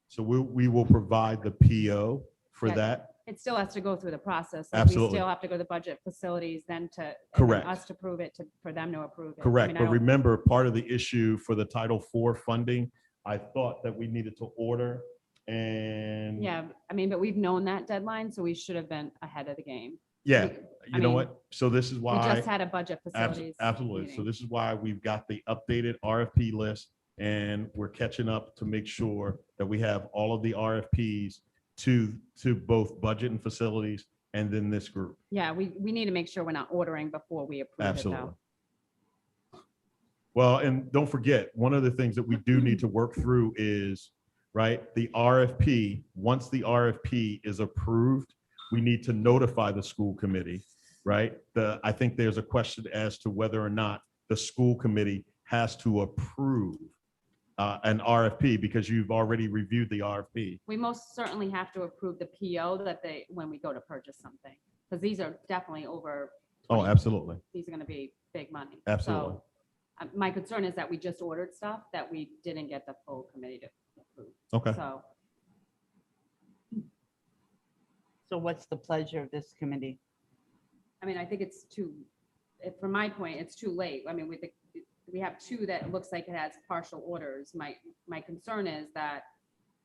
Speaker 2: So we will provide the PO for
Speaker 8: Yeah.
Speaker 2: that.
Speaker 8: It still has to go through the process. Like,
Speaker 2: Absolutely.
Speaker 8: We still have to go to the budget facilities, then to. and then
Speaker 2: Correct.
Speaker 8: Us to prove it, for them to approve it. I
Speaker 2: Correct.
Speaker 8: mean, I
Speaker 2: But
Speaker 8: don't-
Speaker 2: remember, part of the issue for the Title IV funding, I thought that we needed to order and.
Speaker 8: Yeah, I mean, but we've known that deadline, so we should have been ahead of the game.
Speaker 2: Yeah,
Speaker 8: I
Speaker 2: you know
Speaker 8: mean,
Speaker 2: what? So this is
Speaker 8: We
Speaker 2: why.
Speaker 8: just had a budget facilities.
Speaker 2: Absolutely. So
Speaker 8: meeting.
Speaker 2: this is why we've got the updated RFP list and we're catching up to make sure that we have all of the RFPs to both budget and facilities and then this group.
Speaker 8: Yeah, we need to make sure we're not ordering before we approve it,
Speaker 2: Absolutely.
Speaker 8: though.
Speaker 2: Well, and don't forget, one of the things that we do need to work through is right? The RFP, once the RFP is approved, we need to notify the school committee, right? I think there's a question as to whether or not the school committee has to approve an RFP because you've already reviewed the RFP.
Speaker 8: We most certainly have to approve the PO that when we go to purchase something, because these are definitely over.
Speaker 2: Oh,
Speaker 8: 20
Speaker 2: absolutely.
Speaker 8: These are gonna be big money.
Speaker 2: Absolutely.
Speaker 8: So, my concern is that we just ordered stuff that we didn't get the full committee to approve.
Speaker 2: Okay.
Speaker 8: So,
Speaker 5: So what's the pleasure of this committee?
Speaker 8: I mean, I think it's from my point, it's too late. I mean, we have two that it looks like it has partial orders. My concern is that,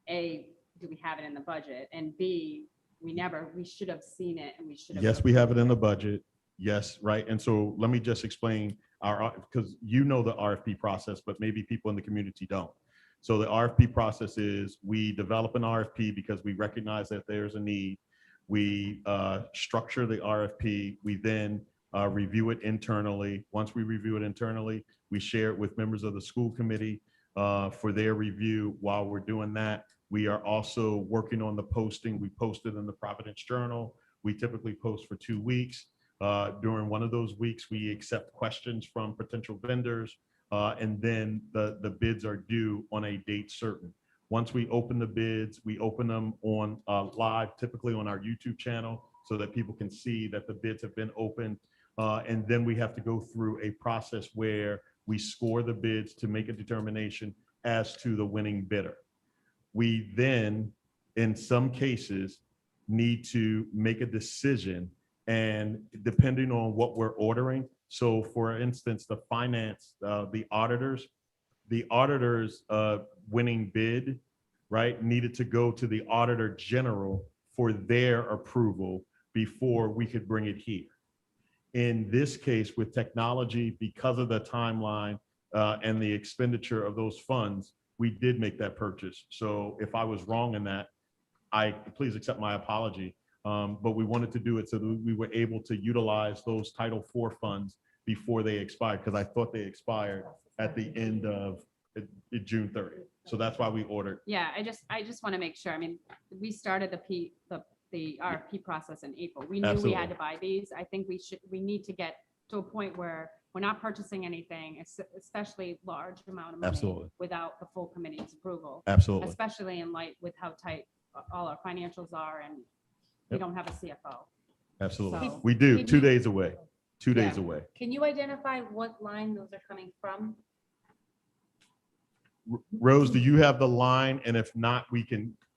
Speaker 8: A, do we have it in the budget? And B, we should have seen it and we should have.
Speaker 2: Yes, we have it in the budget. Yes, right. And so let me just explain because you know the RFP process, but maybe people in the community don't. So the RFP process is we develop an RFP because we recognize that there's a need. We structure the RFP. We then review it internally. Once we review it internally, we share it with members of the school committee for their review. While we're doing that, we are also working on the posting. We posted in the Providence Journal. We typically post for 2 weeks. During one of those weeks, we accept questions from potential vendors, and then the bids are due on a date certain. Once we open the bids, we open them on live, typically on our YouTube channel, so that people can see that the bids have been opened. And then we have to go through a process where we score the bids to make a determination as to the winning bidder. We then, in some cases, need to make a decision, and depending on what we're ordering. So for instance, the finance, the auditors winning bid, right, needed to go to the Auditor General for their approval before we could bring it here. In this case, with technology, because of the timeline and the expenditure of those funds, we did make that purchase. So if I was wrong in that, please accept my apology. But we wanted to do it so that we were able to utilize those Title IV funds before they expired, because I thought they expired at the end of June 30th. So that's why we ordered.
Speaker 8: yeah, I just want to make sure. I mean, we started the RFP process in April. We knew we had to buy these. I think we need to get to a point where we're not purchasing anything, especially large amount of money,
Speaker 2: Absolutely.
Speaker 8: without the full committee's approval.
Speaker 2: Absolutely.
Speaker 8: Especially in light with how tight all our financials are, and we don't have a CFO.
Speaker 2: Absolutely.
Speaker 8: So-
Speaker 2: We do,
Speaker 1: Did
Speaker 2: 2
Speaker 1: you-
Speaker 2: days away, 2 days
Speaker 8: Yeah.
Speaker 2: away.
Speaker 1: Can you identify what line those are coming from?
Speaker 2: Rose, do you have the line? And if not,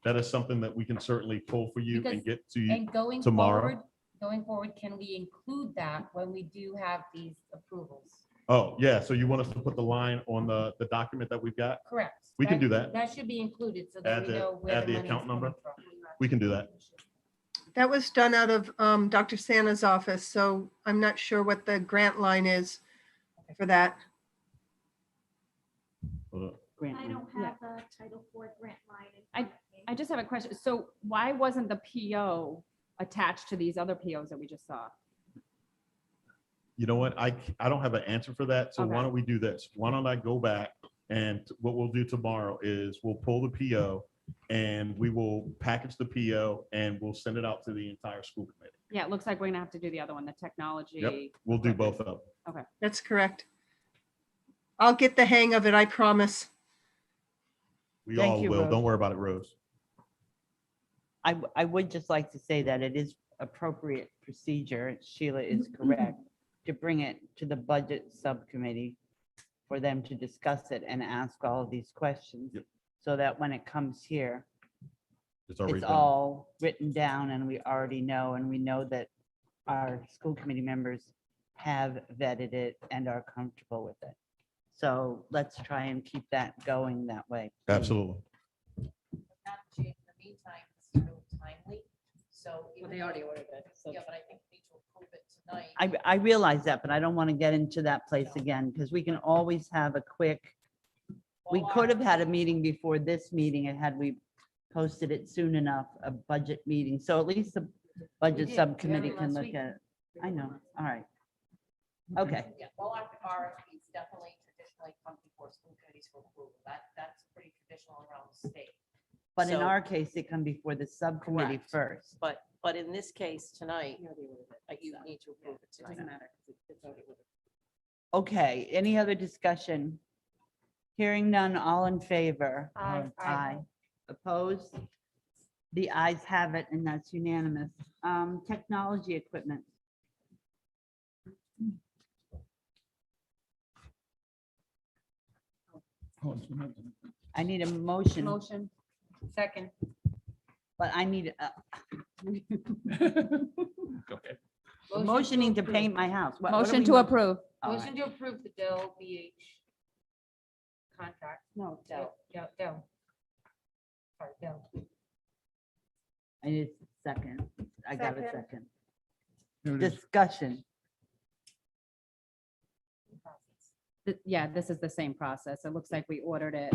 Speaker 2: that is something that we can certainly pull for you and
Speaker 1: Because-
Speaker 2: get to you.
Speaker 1: And
Speaker 2: tomorrow?
Speaker 1: going forward, can we include that when we do have these approvals?
Speaker 2: Oh, yeah. So you want us to put the line on the document that we've got?
Speaker 1: Correct.
Speaker 2: We can do that.
Speaker 1: That should be included so that
Speaker 2: Add
Speaker 1: we
Speaker 2: the-
Speaker 1: know where
Speaker 2: add
Speaker 1: the
Speaker 2: the
Speaker 1: money's
Speaker 2: account number?
Speaker 1: coming from.
Speaker 2: We can do that.
Speaker 12: That was done out of Dr. Sana's office, so I'm not sure what the grant line is for that.
Speaker 9: I don't have the Title IV grant line. in front of me.
Speaker 8: I just have a question. So why wasn't the PO attached to these other POs that we just saw?
Speaker 2: You know what? I don't have an answer for that. So why
Speaker 8: Okay.
Speaker 2: don't we do this? Why don't I go back, and what we'll do tomorrow is we'll pull the PO and we will package the PO and we'll send it out to the entire school committee.
Speaker 8: Yeah, it looks like we're gonna have to do the other one, the technology.
Speaker 2: We'll do both of them.
Speaker 12: That's correct. I'll get the hang of it, I promise.
Speaker 2: We
Speaker 5: Thank
Speaker 2: all
Speaker 5: you,
Speaker 2: will.
Speaker 5: Rose.
Speaker 2: Don't worry about it, Rose.
Speaker 5: I would just like to say that it is appropriate procedure, Sheila is correct, to bring it to the budget subcommittee for them to discuss it and ask all of these questions.
Speaker 2: Yep.
Speaker 5: So that when it comes here,
Speaker 2: It's already
Speaker 5: it's
Speaker 2: done.
Speaker 5: all written down and we already know, and we know that our school committee members have vetted it and are comfortable with it. So let's try and keep that going that way. please.
Speaker 2: Absolutely.
Speaker 4: Madam Chair, in the meantime, this is really timely, so.
Speaker 8: Well, they already ordered it. So
Speaker 4: Yeah, but I think we need to approve it tonight.
Speaker 5: I realize that, but I don't want to get into that place again, because we can always have a quick, we could have had a meeting before this meeting, and had we posted it soon enough, a budget meeting, so at least the budget
Speaker 1: did.
Speaker 5: subcommittee
Speaker 1: We had
Speaker 5: can
Speaker 1: it last
Speaker 5: look
Speaker 1: week.
Speaker 5: at it. I know, all right. Okay,
Speaker 4: Yeah, all our RFPs definitely traditionally come before school committees for approval. That's pretty traditional around the state.
Speaker 5: But in
Speaker 4: So-
Speaker 5: our case, they come before the subcommittee
Speaker 4: Correct.
Speaker 5: first.
Speaker 4: But in this case tonight, you need to approve it
Speaker 8: It
Speaker 4: tonight.
Speaker 8: doesn't matter. 'Cause it's already ordered.
Speaker 5: Okay, any other discussion? Hearing none, all in favor?
Speaker 1: Aye.
Speaker 5: Aye. Opposed? The ayes have it, and that's unanimous. Technology equipment. I need a motion,
Speaker 8: Motion.
Speaker 1: Second.
Speaker 5: but I need,
Speaker 3: Okay.
Speaker 5: motioning to paint my house. What are
Speaker 8: Motion
Speaker 5: we
Speaker 8: to
Speaker 5: mo-
Speaker 8: approve.
Speaker 5: All right.
Speaker 1: Motion to approve the Dell BH contract.
Speaker 8: No,
Speaker 1: Dell. Sorry, Dell.
Speaker 5: I need a second. I got a
Speaker 9: Second.
Speaker 5: second.
Speaker 3: Here it is.
Speaker 5: Discussion.
Speaker 8: Yeah, this is the same process. It looks like we ordered it.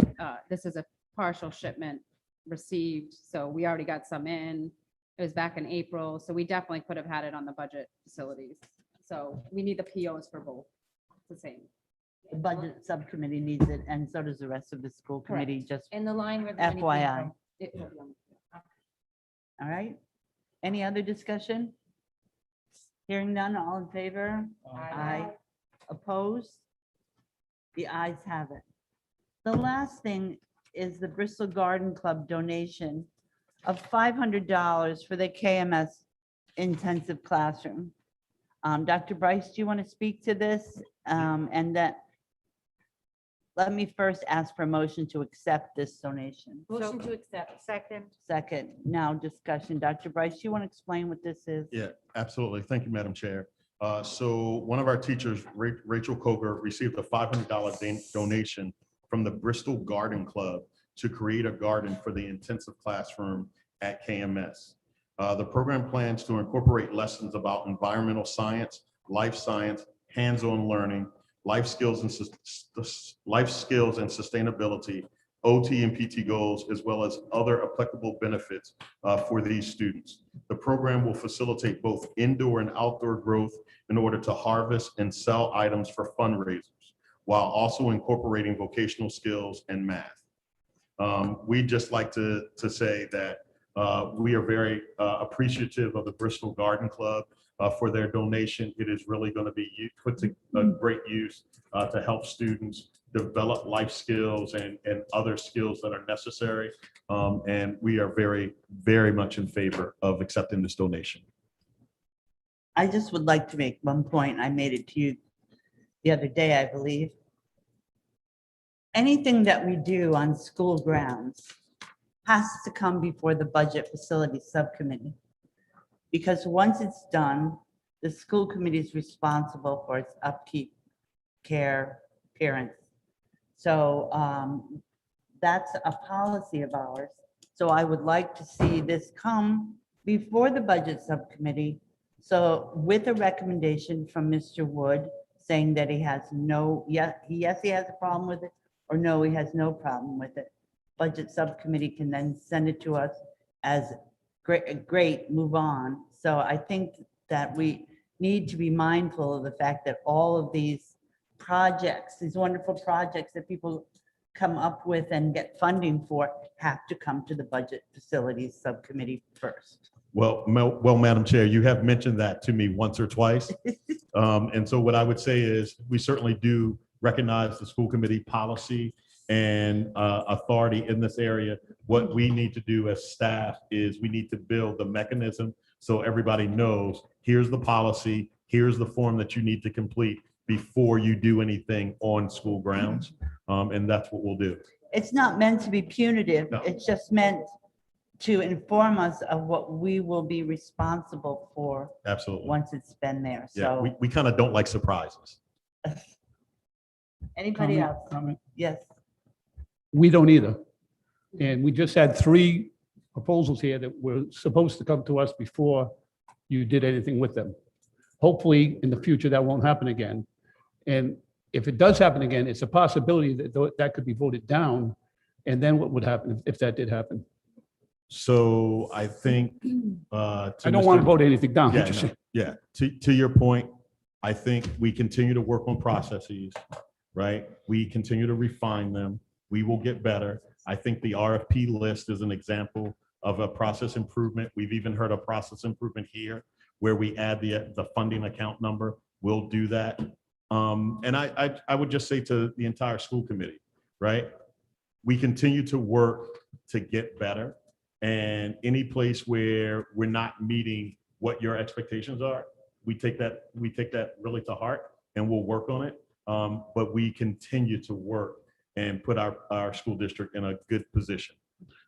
Speaker 8: This is a partial shipment received, so we already got some in. It was back in April, so we definitely could have had it on the budget facilities. So we need the POs for both. It's the same.
Speaker 5: The budget subcommittee needs it, and so does the rest of the school committee, just,
Speaker 1: And the line where the money came
Speaker 5: FYI.
Speaker 1: from.
Speaker 8: It will be on the-
Speaker 5: all right? Any other discussion? Hearing none, all in favor? Aye. Opposed? The ayes have it. The last thing is the Bristol Garden Club donation of $500 for the KMS intensive classroom. Dr. Bryce, do you want to speak to this? And that, let me first ask for a motion to accept this donation.
Speaker 1: Motion to accept. Second.
Speaker 5: Second, now discussion. Dr. Bryce, do you want to explain what this is?
Speaker 2: Yeah, absolutely. Thank you, Madam Chair. So one of our teachers, Rachel Koger, received a $500 donation from the Bristol Garden Club to create a garden for the intensive classroom at KMS. The program plans to incorporate lessons about environmental science, life science, hands-on learning, life skills and sustainability, OT and PT goals, as well as other applicable benefits for these students. The program will facilitate both indoor and outdoor growth in order to harvest and sell items for fundraisers, while also incorporating vocational skills and math. We'd just like to say that we are very appreciative of the Bristol Garden Club for their donation. It is really going to be put to a great use to help students develop life skills and other skills that are necessary. And we are very, very much in favor of accepting this donation.
Speaker 5: I just would like to make one point. I made it to you the other day, I believe. Anything that we do on school grounds has to come before the Budget Facilities Subcommittee. Because once it's done, the school committee is responsible for its upkeep, care, appearance. So that's a policy of ours. So I would like to see this come before the Budget Subcommittee. So with a recommendation from Mr. Wood saying that he has no, yes, he has a problem with it, or no, he has no problem with it. Budget Subcommittee can then send it to us as great, move on. So I think that we need to be mindful of the fact that all of these projects, these wonderful projects that people come up with and get funding for have to come to the Budget Facilities Subcommittee first.
Speaker 2: Well, Madam Chair, you have mentioned that to me once or twice. And so what I would say is we certainly do recognize the school committee policy and authority in this area. What we need to do as staff is we need to build the mechanism so everybody knows, here's the policy, here's the form that you need to complete before you do anything on school grounds. And that's what we'll do.
Speaker 5: It's not meant to be punitive.
Speaker 2: No.
Speaker 5: It's just meant to inform us of what we will be responsible for
Speaker 2: Absolutely.
Speaker 5: once it's been there.
Speaker 2: Yeah,
Speaker 5: So
Speaker 2: we kind of don't like surprises.
Speaker 5: anybody
Speaker 3: Comment,
Speaker 5: else?
Speaker 3: comment.
Speaker 5: Yes.
Speaker 3: We don't either. And we just had 3 proposals here that were supposed to come to us before you did anything with them. Hopefully, in the future, that won't happen again. And if it does happen again, it's a possibility that that could be voted down. And then what would happen if that did happen?
Speaker 2: So I think.
Speaker 3: I don't want to vote anything down.
Speaker 2: Yeah, no, yeah. To your point, I think we continue to work on processes, right? We continue to refine them. We will get better. I think the RFP list is an example of a process improvement. We've even heard of process improvement here where we add the funding account number. We'll do that. And I would just say to the entire school committee, right? We continue to work to get better, and any place where we're not meeting what your expectations are, we take that really to heart, and we'll work on it. But we continue to work and put our school district in a good position.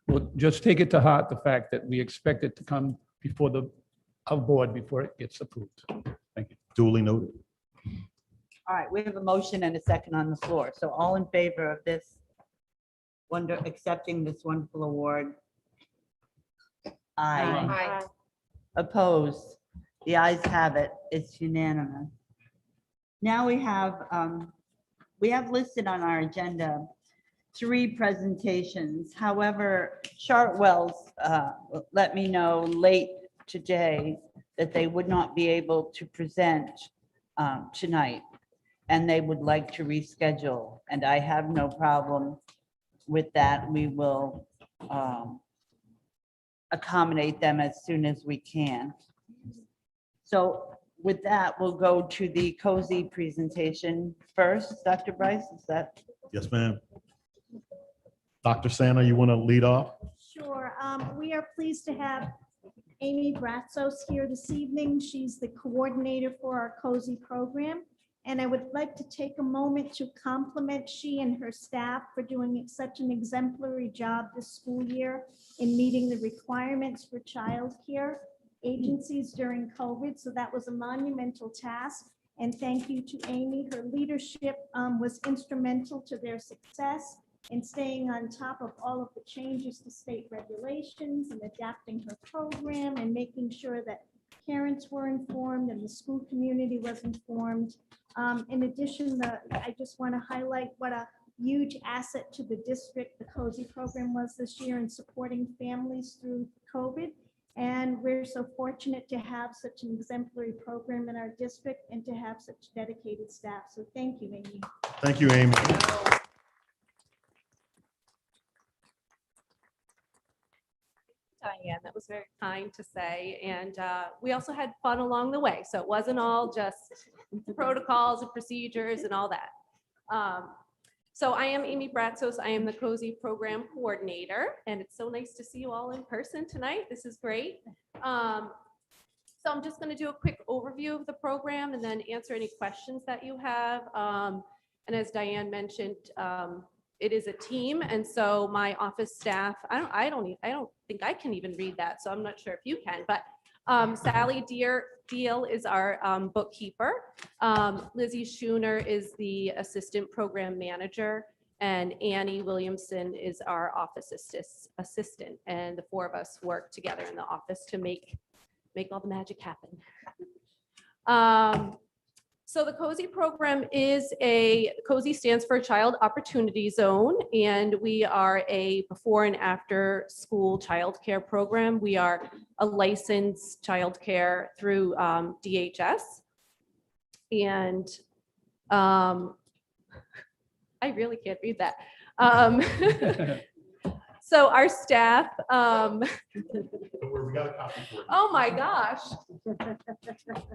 Speaker 3: Well, just take it to heart, the fact that we expect it to come before our board before it gets approved. Thank you.
Speaker 2: Duly noted.
Speaker 5: All right, we have a motion and a second on the floor. So all in favor of this accepting this wonderful award? Aye.
Speaker 1: Aye.
Speaker 5: Opposed? The ayes have it. It's unanimous. Now we have listed on our agenda 3 presentations. However, Chartwell's let me know late today that they would not be able to present tonight, and they would like to reschedule, and I have no problem with that. We will accommodate them as soon as we can. So with that, we'll go to the COSI presentation first. Dr. Bryce, is that?
Speaker 2: Yes, ma'am. Dr. Santa, you want to lead off?
Speaker 9: Sure. We are pleased to have Amy Bratzos here this evening. She's the coordinator for our COSI program. And I would like to take a moment to compliment she and her staff for doing such an exemplary job this school year in meeting the requirements for childcare agencies during COVID. So that was a monumental task. And thank you to Amy. Her leadership was instrumental to their success in staying on top of all of the changes to state regulations and adapting her program and making sure that parents were informed and the school community was informed. In addition, I just want to highlight what a huge asset to the district the COSI program was this year in supporting families through COVID. And we're so fortunate to have such an exemplary program in our district and to have such dedicated staff. So thank you, Amy.
Speaker 2: Thank you, Amy.
Speaker 11: Diane, that was very kind to say. And we also had fun along the way. So it wasn't all just protocols and procedures and all that. So I am Amy Bratzos. I am the COSI program coordinator, and it's so nice to see you all in person tonight. This is great. So I'm just going to do a quick overview of the program and then answer any questions that you have. And as Diane mentioned, it is a team, and so my office staff, I don't think I can even read that, so I'm not sure if you can, but Sally Deal is our bookkeeper. Lizzie Schooner is the assistant program manager, and Annie Williamson is our office assistant. And the 4 of us work together in the office to make all the magic happen. So the COSI program is COSI stands for Child Opportunity Zone, and we are a before and after school childcare program. We are a licensed childcare through DHS. And I really can't read that. So our staff,
Speaker 2: We got a copy for you.
Speaker 11: oh my gosh.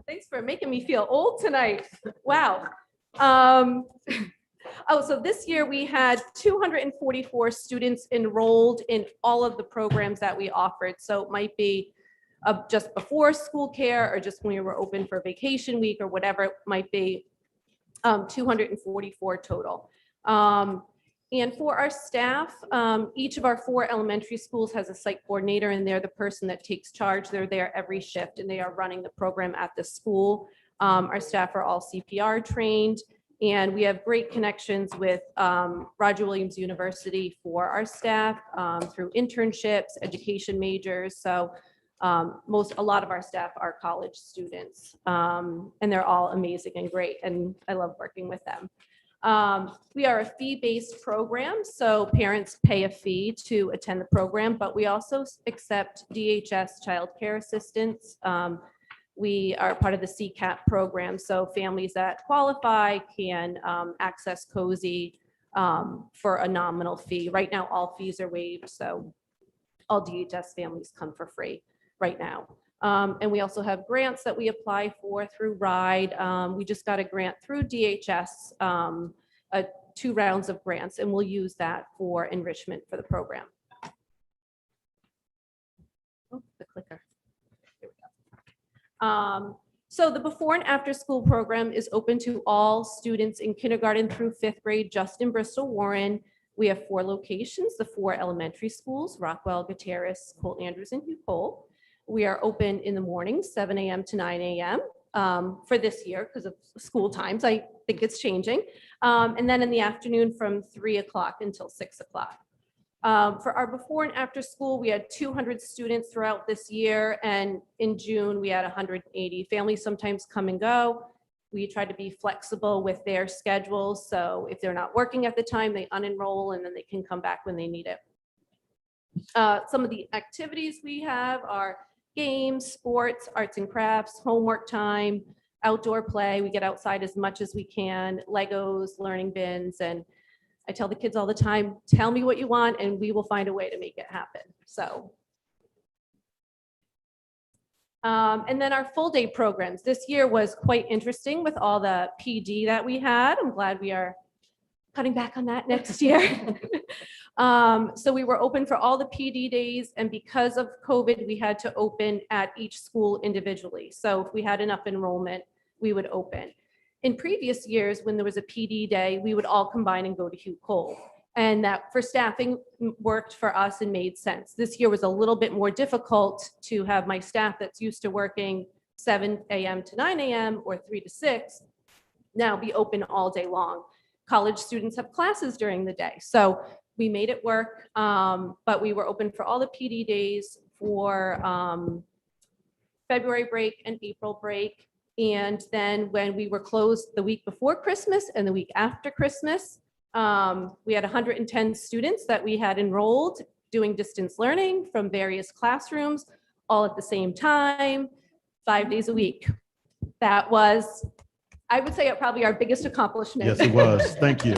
Speaker 11: Thanks for making me feel old tonight. Wow. So this year we had 244 students enrolled in all of the programs that we offered. So it might be just before school care or just when we were open for vacation week or whatever it might be, 244 total. And for our staff, each of our 4 elementary schools has a site coordinator, and they're the person that takes charge. They're there every shift, and they are running the program at the school. Our staff are all CPR trained, and we have great connections with Roger Williams University for our staff through internships, education majors. So a lot of our staff are college students, and they're all amazing and great, and I love working with them. We are a fee-based program, so parents pay a fee to attend the program, but we also accept DHS child care assistance. We are part of the CCAP program, so families that qualify can access COSI for a nominal fee. Right now, all fees are waived, so all DHS families come for free right now. And we also have grants that we apply for through RIDE. We just got a grant through DHS, 2 rounds of grants, and we'll use that for enrichment for the program. Oh, the clicker. Here we go. So the before and after school program is open to all students in kindergarten through 5th grade, just in Bristol Warren. We have 4 locations, the 4 elementary schools, Rockwell, Gutierrez, Colt Andrews, and Hugh Cole. We are open in the morning, 7 a.m. to 9 a.m. For this year because of school times. I think it's changing. And then in the afternoon from 3 o'clock until 6 o'clock. For our before and after school, we had 200 students throughout this year. And in June, we had 180. Families sometimes come and go. We try to be flexible with their schedules. So if they're not working at the time, they unenroll and then they can come back when they need it. Some of the activities we have are games, sports, arts and crafts, homework time, outdoor play. We get outside as much as we can, Legos, learning bins. And I tell the kids all the time, tell me what you want and we will find a way to make it happen. So. And then our full day programs. This year was quite interesting with all the PD that we had. I'm glad we are cutting back on that next year. So we were open for all the PD days, and because of COVID, we had to open at each school individually. So if we had enough enrollment, we would open. In previous years, when there was a PD day, we would all combine and go to Hugh Cole. And that for staffing worked for us and made sense. This year was a little bit more difficult to have my staff that's used to working 7 a.m. to 9 a.m. or 3 to 6 now be open all day long. College students have classes during the day. So we made it work, but we were open for all the PD days for February break and April break. And then when we were closed the week before Christmas and the week after Christmas, we had 110 students that we had enrolled doing distance learning from various classrooms, all at the same time, 5 days a week. That was, I would say, probably our biggest accomplishment.
Speaker 2: Yes, it was. Thank you.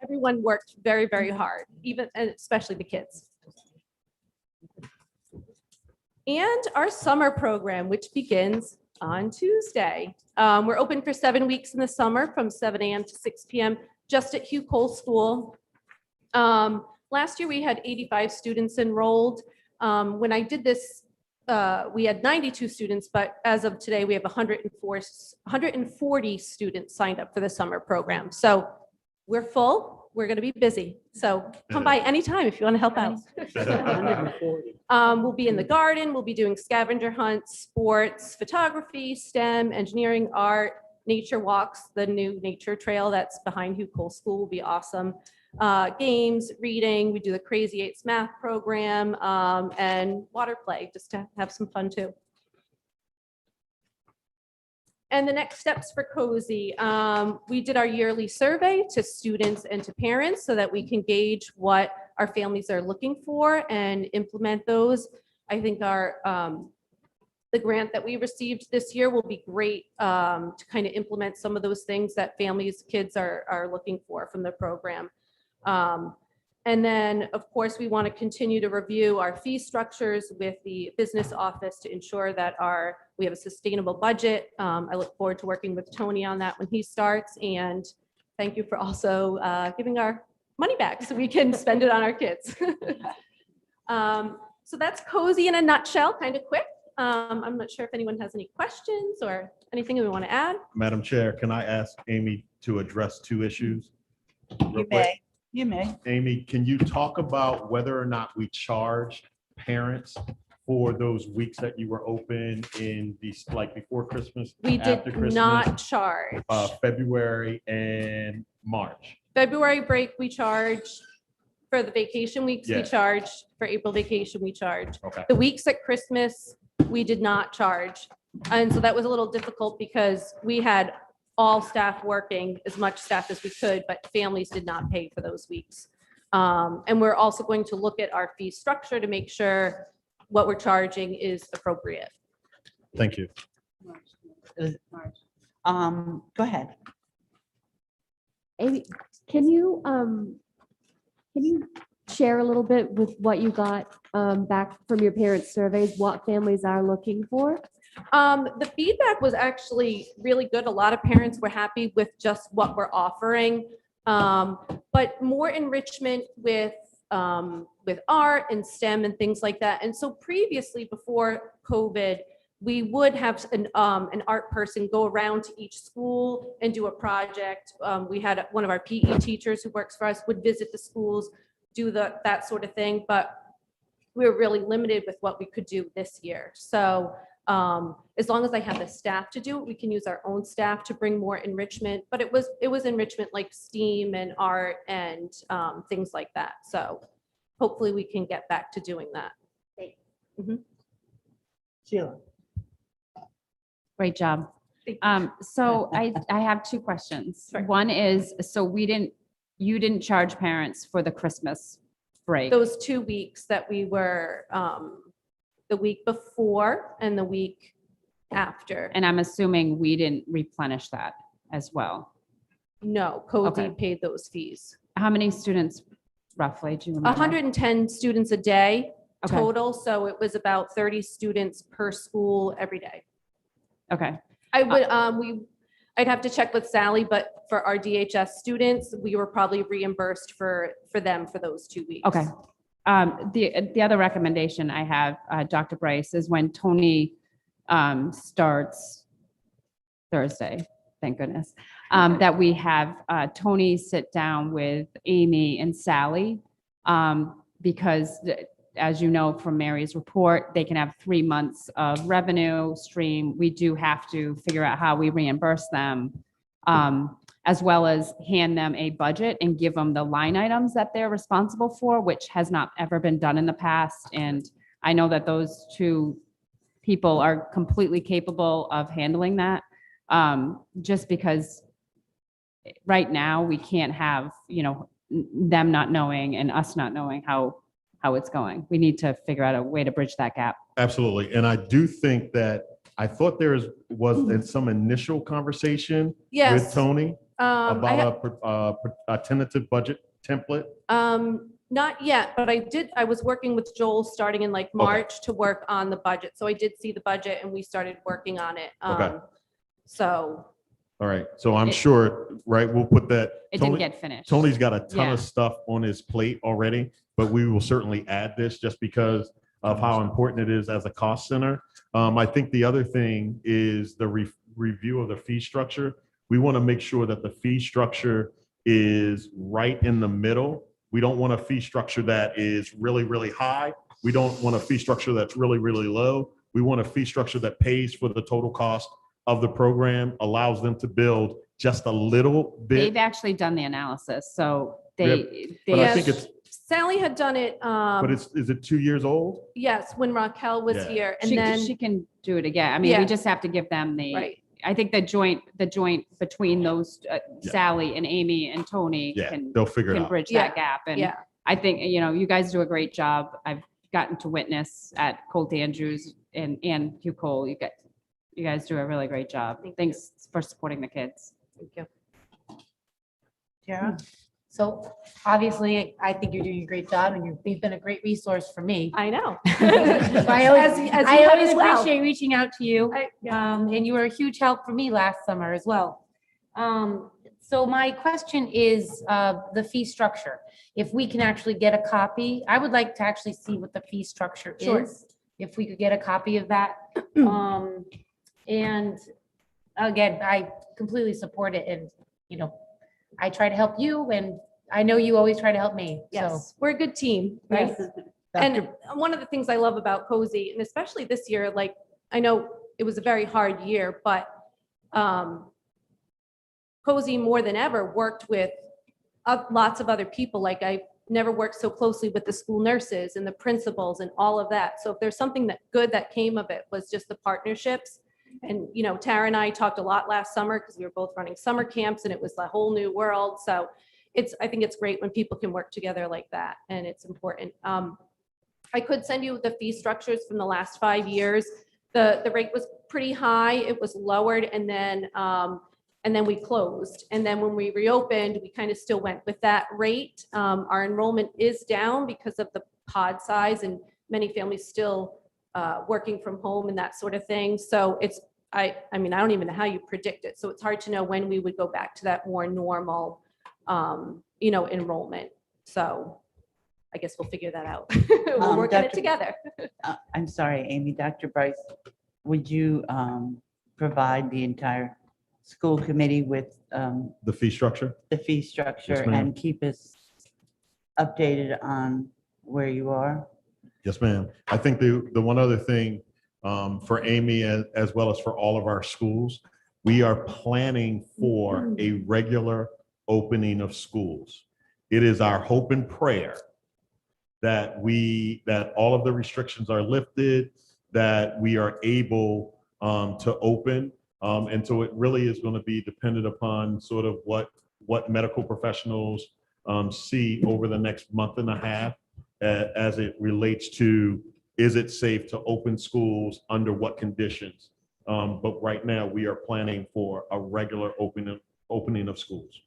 Speaker 11: Everyone worked very, very hard, even and especially the kids. And our summer program, which begins on Tuesday. We're open for 7 weeks in the summer from 7 a.m. to 6 p.m. just at Hugh Cole School. Last year we had 85 students enrolled. When I did this, we had 92 students, but as of today, we have 140 students signed up for the summer program. So we're full. We're going to be busy. So come by anytime if you want to help out. We'll be in the garden. We'll be doing scavenger hunts, sports, photography, STEM, engineering, art, nature walks. The new nature trail that's behind Hugh Cole School will be awesome. Games, reading. We do the Crazy Eights math program and water play just to have some fun too. And the next steps for Cozy, we did our yearly survey to students and to parents so that we can gauge what our families are looking for and implement those. I think our the grant that we received this year will be great to kind of implement some of those things that families, kids are looking for from the program. And then, of course, we want to continue to review our fee structures with the business office to ensure that we have a sustainable budget. I look forward to working with Tony on that when he starts. And thank you for also giving our money back so we can spend it on our kids. So that's Cozy in a nutshell, kind of quick. I'm not sure if anyone has any questions or anything we want to add.
Speaker 2: Madam Chair, can I ask Amy to address 2 issues?
Speaker 5: You may. You may.
Speaker 2: Amy, can you talk about whether or not we charged parents for those weeks that you were open in these, like before Christmas?
Speaker 11: We
Speaker 2: after
Speaker 11: did
Speaker 2: Christmas,
Speaker 11: not charge.
Speaker 2: February and March.
Speaker 11: February break, we charged. For the vacation weeks, we
Speaker 2: Yeah.
Speaker 11: charged. For April vacation, we charged.
Speaker 2: Okay.
Speaker 11: The weeks at Christmas, we did not charge. And so that was a little difficult because we had all staff working, as much staff as we could, but families did not pay for those weeks. And we're also going to look at our fee structure to make sure what we're charging is appropriate.
Speaker 2: Thank you.
Speaker 5: Go ahead.
Speaker 8: Amy, can you share a little bit with what you got back from your parents' surveys, what families are looking for?
Speaker 11: The feedback was actually really good. A lot of parents were happy with just what we're offering, but more enrichment with art and STEM and things like that. And so previously, before COVID, we would have an art person go around to each school and do a project. We had one of our PE teachers who works for us would visit the schools, do that sort of thing, but we were really limited with what we could do this year. So as long as I have the staff to do it, we can use our own staff to bring more enrichment, but it was enrichment like STEAM and art and things like that. So hopefully we can get back to doing that.
Speaker 5: Sheila.
Speaker 8: Great job.
Speaker 11: Thank you.
Speaker 8: So I have two questions.
Speaker 11: Sure.
Speaker 8: One is, so you didn't charge parents for the Christmas break.
Speaker 11: Those 2 weeks that we were, the week before and the week after.
Speaker 8: And I'm assuming we didn't replenish that as well.
Speaker 11: No, Cozy
Speaker 8: Okay.
Speaker 11: paid those fees.
Speaker 8: How many students roughly do you remember?
Speaker 11: 110 students a day
Speaker 8: Okay.
Speaker 11: total, so it was about 30 students per school every day.
Speaker 8: Okay,
Speaker 11: I would, I'd have to check with Sally, but for our DHS students, we were probably reimbursed for them for those 2 weeks.
Speaker 8: okay. The other recommendation I have, Dr. Bryce, is when Tony starts Thursday, thank goodness, that we have Tony sit down with Amy and Sally, because as you know from Mary's report, they can have 3 months of revenue stream. We do have to figure out how we reimburse them, as well as hand them a budget and give them the line items that they're responsible for, which has not ever been done in the past. And I know that those two people are completely capable of handling that, just because right now we can't have, them not knowing and us not knowing how it's going. We need to figure out a way to bridge that gap.
Speaker 2: Absolutely. And I do think that, I thought was some initial conversation with
Speaker 11: Yes.
Speaker 2: Tony
Speaker 11: I
Speaker 2: about a tentative budget template.
Speaker 11: Not yet, but I was working with Joel starting in like March to work on the budget. So I did see the budget and we started working on it.
Speaker 2: Okay.
Speaker 11: So.
Speaker 2: All right. So I'm sure, right, we'll put that.
Speaker 8: It didn't get finished.
Speaker 2: Tony's got a ton
Speaker 8: Yeah.
Speaker 2: of stuff on his plate already, but we will certainly add this just because of how important it is as a cost center. I think the other thing is the review of the fee structure. We want to make sure that the fee structure is right in the middle. We don't want a fee structure that is really, really high. We don't want a fee structure that's really, really low. We want a fee structure that pays for the total cost of the program, allows them to build just a little bit.
Speaker 8: They've actually done the analysis, so
Speaker 2: But I think it's,
Speaker 11: Sally had done it,
Speaker 2: but is it 2 years old?
Speaker 11: yes, when Raquel was
Speaker 2: Yeah.
Speaker 11: here and
Speaker 8: she
Speaker 11: then,
Speaker 8: can do it again. I mean,
Speaker 11: Yeah.
Speaker 8: we just have to give them the,
Speaker 11: right.
Speaker 8: I think the joint between those,
Speaker 2: Yeah.
Speaker 8: Sally and Amy and Tony
Speaker 2: Yeah,
Speaker 8: can
Speaker 2: they'll figure it
Speaker 8: can
Speaker 2: out.
Speaker 8: bridge
Speaker 11: Yeah.
Speaker 8: that gap. And
Speaker 11: Yeah.
Speaker 8: I think, you guys do a great job. I've gotten to witness at Colt Andrews and Hugh Cole. You guys do a really great job.
Speaker 11: Thank you.
Speaker 8: Thanks for supporting the kids.
Speaker 11: Thank you.
Speaker 5: Tara?
Speaker 1: So obviously, I think you're doing a great job and you've been a great resource for me.
Speaker 11: I know.
Speaker 1: So I always,
Speaker 11: As you
Speaker 1: I
Speaker 11: have
Speaker 1: always
Speaker 11: as well.
Speaker 1: appreciate reaching out to you.
Speaker 11: Yeah.
Speaker 1: And you were a huge help for me last summer as well. So my question is the fee structure. If we can actually get a copy, I would like to actually see what the fee structure
Speaker 11: Sure.
Speaker 1: is. If we could get a copy of that. And again, I completely support it and, I try to help you and I know you always try to help me. So,
Speaker 11: Yes, we're a good team, right?
Speaker 1: yes.
Speaker 11: And one of the things I love about Cozy, and especially this year, like, I know it was a very hard year, but Cozy more than ever worked with lots of other people. Like I never worked so closely with the school nurses and the principals and all of that. So if there's something good that came of it was just the partnerships. And, Tara and I talked a lot last summer because we were both running summer camps and it was a whole new world. So I think it's great when people can work together like that and it's important. I could send you the fee structures from the last 5 years. the rate was pretty high. It was lowered and then we closed. And then when we reopened, we kind of still went with that rate. Our enrollment is down because of the pod size and many families still working from home and that sort of thing. So it's, I mean, I don't even know how you predict it. So it's hard to know when we would go back to that more normal, enrollment. So I guess we'll figure that out. We'll work on it
Speaker 13: Dr.
Speaker 11: together.
Speaker 13: I'm sorry, Amy, Dr. Bryce, would you provide the entire school committee with
Speaker 2: The fee structure?
Speaker 13: the fee structure
Speaker 2: ma'am.
Speaker 13: and keep us updated on where you are?
Speaker 2: Yes, ma'am. I think the one other thing for Amy as well as for all of our schools, we are planning for a regular opening of schools. It is our hope and prayer that all of the restrictions are lifted, that we are able to open. And so it really is going to be dependent upon sort of what medical professionals see over the next month and a half as it relates to, is it safe to open schools, under what conditions? But right now we are planning for a regular opening of schools.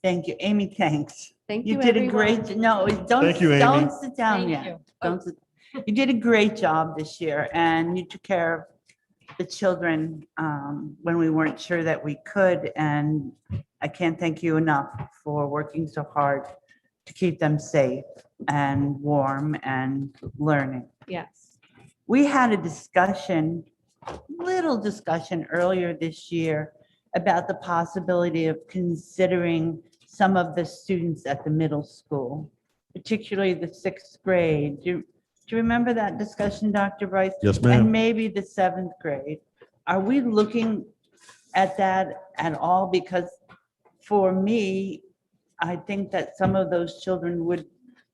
Speaker 13: Thank you, Amy, thanks.
Speaker 11: Thank
Speaker 13: You
Speaker 11: you,
Speaker 13: did a
Speaker 11: everyone.
Speaker 13: great, no, don't,
Speaker 2: Thank you, Amy.
Speaker 13: don't sit down
Speaker 1: Thank
Speaker 13: yet.
Speaker 1: you.
Speaker 13: Don't sit- You did a great job this year and you took care of the children when we weren't sure that we could. And I can't thank you enough for working so hard to keep them safe and warm and learning.
Speaker 11: Yes.
Speaker 13: We had a little discussion earlier this year about the possibility of considering some of the students at the middle school, particularly the 6th grade. Do you remember that discussion, Dr. Bryce?
Speaker 2: Yes,
Speaker 13: And
Speaker 2: ma'am.
Speaker 13: maybe the 7th grade. Are we looking at that at all? Because for me, I think that some of those children would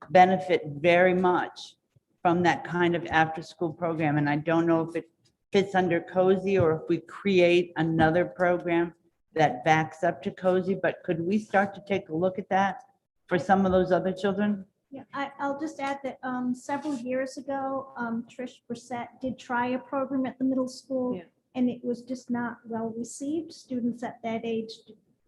Speaker 13: benefit very much from that kind of after-school program. And I don't know if it fits under COSI or if we create another program that backs up to COSI, but could we start to take a look at that for some of those other children?
Speaker 9: Yeah, I'll just add that several years ago, Trish Brissett did try a program at the middle school.
Speaker 11: Yeah.
Speaker 9: And it was just not well received. Students at that age